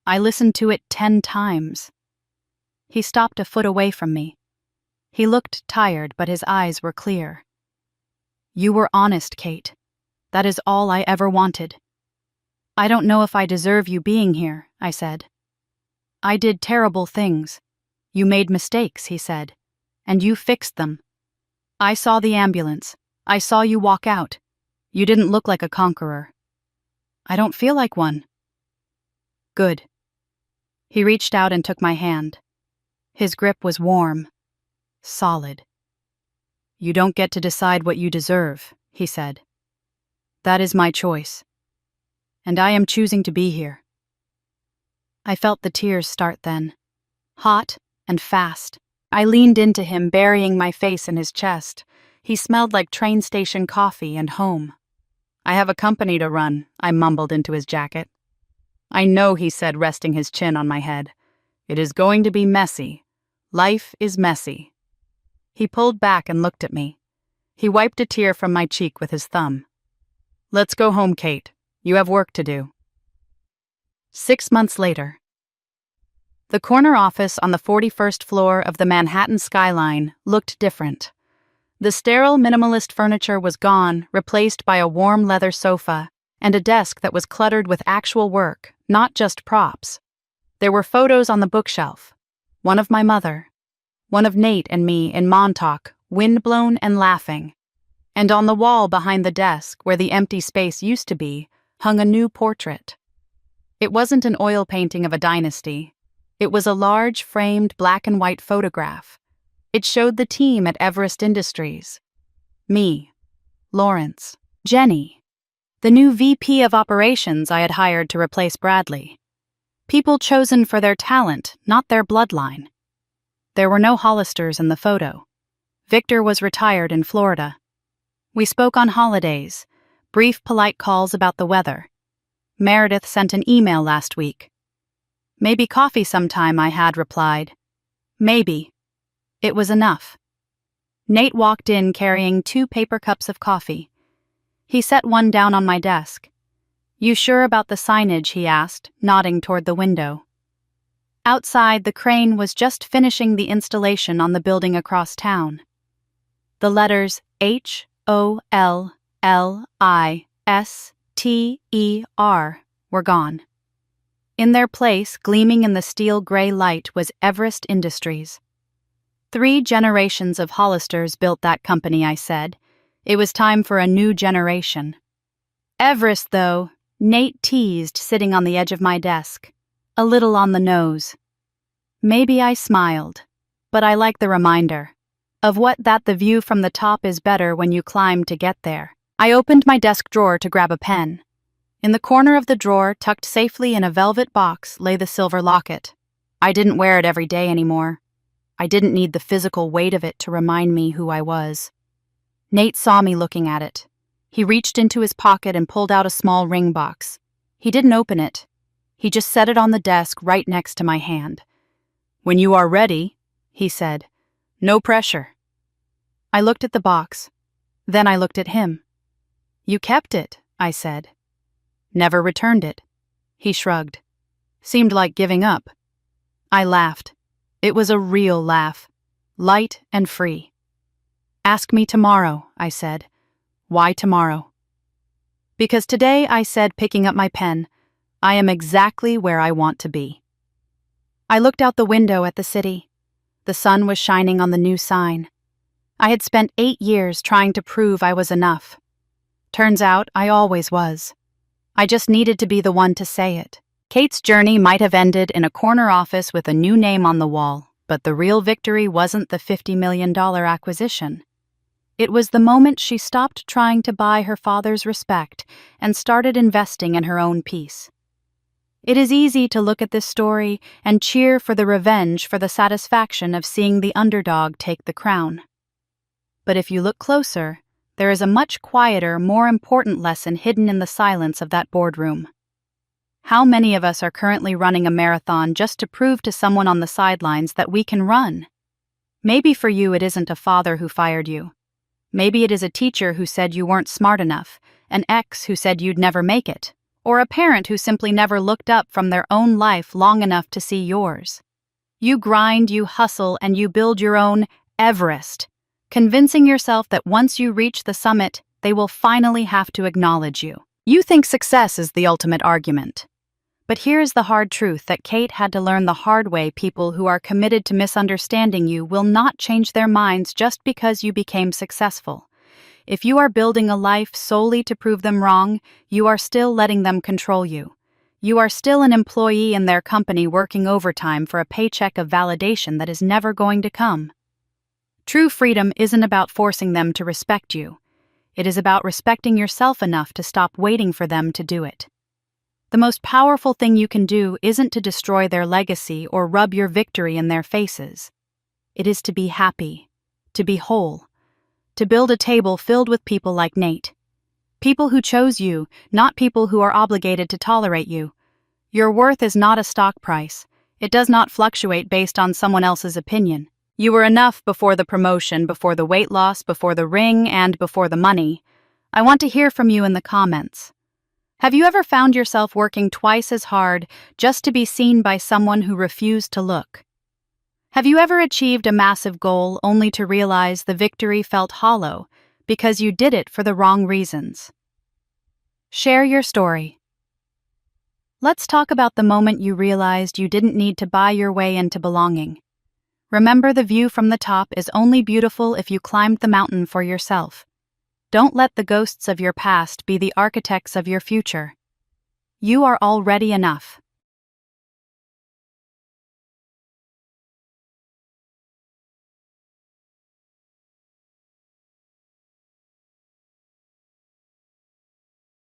I listened to it 10 times. He stopped a foot away from me. He looked tired, but his eyes were clear. "You were honest, Kate. That is all I ever wanted." "I don't know if I deserve you being here," I said. "I did terrible things. You made mistakes," he said, "and you fixed them. I saw the ambulance. I saw you walk out. You didn't look like a conqueror." "I don't feel like one." "Good." He reached out and took my hand. His grip was warm, solid. "You don't get to decide what you deserve," he said. "That is my choice. And I am choosing to be here." I felt the tears start then, hot and fast. I leaned into him, burying my face in his chest. He smelled like train station coffee and home. "I have a company to run," I mumbled into his jacket. "I know," he said, resting his chin on my head. "It is going to be messy. Life is messy." He pulled back and looked at me. He wiped a tear from my cheek with his thumb. "Let's go home, Kate. You have work to do." 6 months later. The corner office on the 41st floor of the Manhattan skyline looked different. The sterile minimalist furniture was gone, replaced by a warm leather sofa and a desk that was cluttered with actual work, not just props. There were photos on the bookshelf. One of my mother. One of Nate and me in Montauk, windblown and laughing. And on the wall behind the desk, where the empty space used to be, hung a new portrait. It wasn't an oil painting of a dynasty. It was a large, framed black and white photograph. It showed the team at Everest Industries. Me, Lawrence, Jenny, the new VP of operations I had hired to replace Bradley. People chosen for their talent, not their bloodline. There were no Hollisters in the photo. Victor was retired in Florida. We spoke on holidays, brief polite calls about the weather. Meredith sent an email last week. "Maybe coffee sometime," I had replied. Maybe. It was enough. Nate walked in carrying 2 paper cups of coffee. He set one down on my desk. "You sure about the signage?" he asked, nodding toward the window. Outside, the crane was just finishing the installation on the building across town. The letters HOLLISTER were gone. In their place, gleaming in the steel gray light, was Everest Industries. 3 generations of Hollisters built that company, I said. It was time for a new generation. Everest, though, Nate teased, sitting on the edge of my desk. A little on the nose. Maybe I smiled, but I liked the reminder of what that the view from the top is better when you climb to get there. I opened my desk drawer to grab a pen. In the corner of the drawer, tucked safely in a velvet box, lay the silver locket. I didn't wear it every day anymore. I didn't need the physical weight of it to remind me who I was. Nate saw me looking at it. He reached into his pocket and pulled out a small ring box. He didn't open it. He just set it on the desk right next to my hand. "When you are ready," he said. "No pressure." I looked at the box. Then I looked at him. "You kept it," I said. "Never returned it." He shrugged. Seemed like giving up. I laughed. It was a real laugh. Light and free. "Ask me tomorrow," I said. "Why tomorrow?" "Because today," I said, picking up my pen, "I am exactly where I want to be." I looked out the window at the city. The sun was shining on the new sign. I had spent 8 years trying to prove I was enough. Turns out I always was. I just needed to be the one to say it. Kate's journey might have ended in a corner office with a new name on the wall, but the real victory wasn't the $50 million acquisition. It was the moment she stopped trying to buy her father's respect and started investing in her own peace. It is easy to look at this story and cheer for the revenge for the satisfaction of seeing the underdog take the crown. But if you look closer, there is a much quieter, more important lesson hidden in the silence of that boardroom. How many of us are currently running a marathon just to prove to someone on the sidelines that we can run? Maybe for you it isn't a father who fired you. Maybe it is a teacher who said you weren't smart enough, an ex who said you'd never make it, or a parent who simply never looked up from their own life long enough to see yours. You grind, you hustle, and you build your own Everest, convincing yourself that once you reach the summit, they will finally have to acknowledge you. You think success is the ultimate argument. But here's the hard truth that Kate had to learn the hard way: people who are committed to misunderstanding you will not change their minds just because you became successful. If you are building a life solely to prove them wrong, you are still letting them control you. You are still an employee in their company working overtime for a paycheck of validation that is never going to come. True freedom isn't about forcing them to respect you. It is about respecting yourself enough to stop waiting for them to do it. The most powerful thing you can do isn't to destroy their legacy or rub your victory in their faces. It is to be happy, to be whole, to build a table filled with people like Nate. People who chose you, not people who are obligated to tolerate you. Your worth is not a stock price. It does not fluctuate based on someone else's opinion. You were enough before the promotion, before the weight loss, before the ring, and before the money. I want to hear from you in the comments. Have you ever found yourself working twice as hard just to be seen by someone who refused to look? Have you ever achieved a massive goal only to realize the victory felt hollow because you did it for the wrong reasons? Share your story. Let's talk about the moment you realized you didn't need to buy your way into belonging. Remember, the view from the top is only beautiful if you climbed the mountain for yourself. Don't let the ghosts of your past be the architects of your future. You are already enough.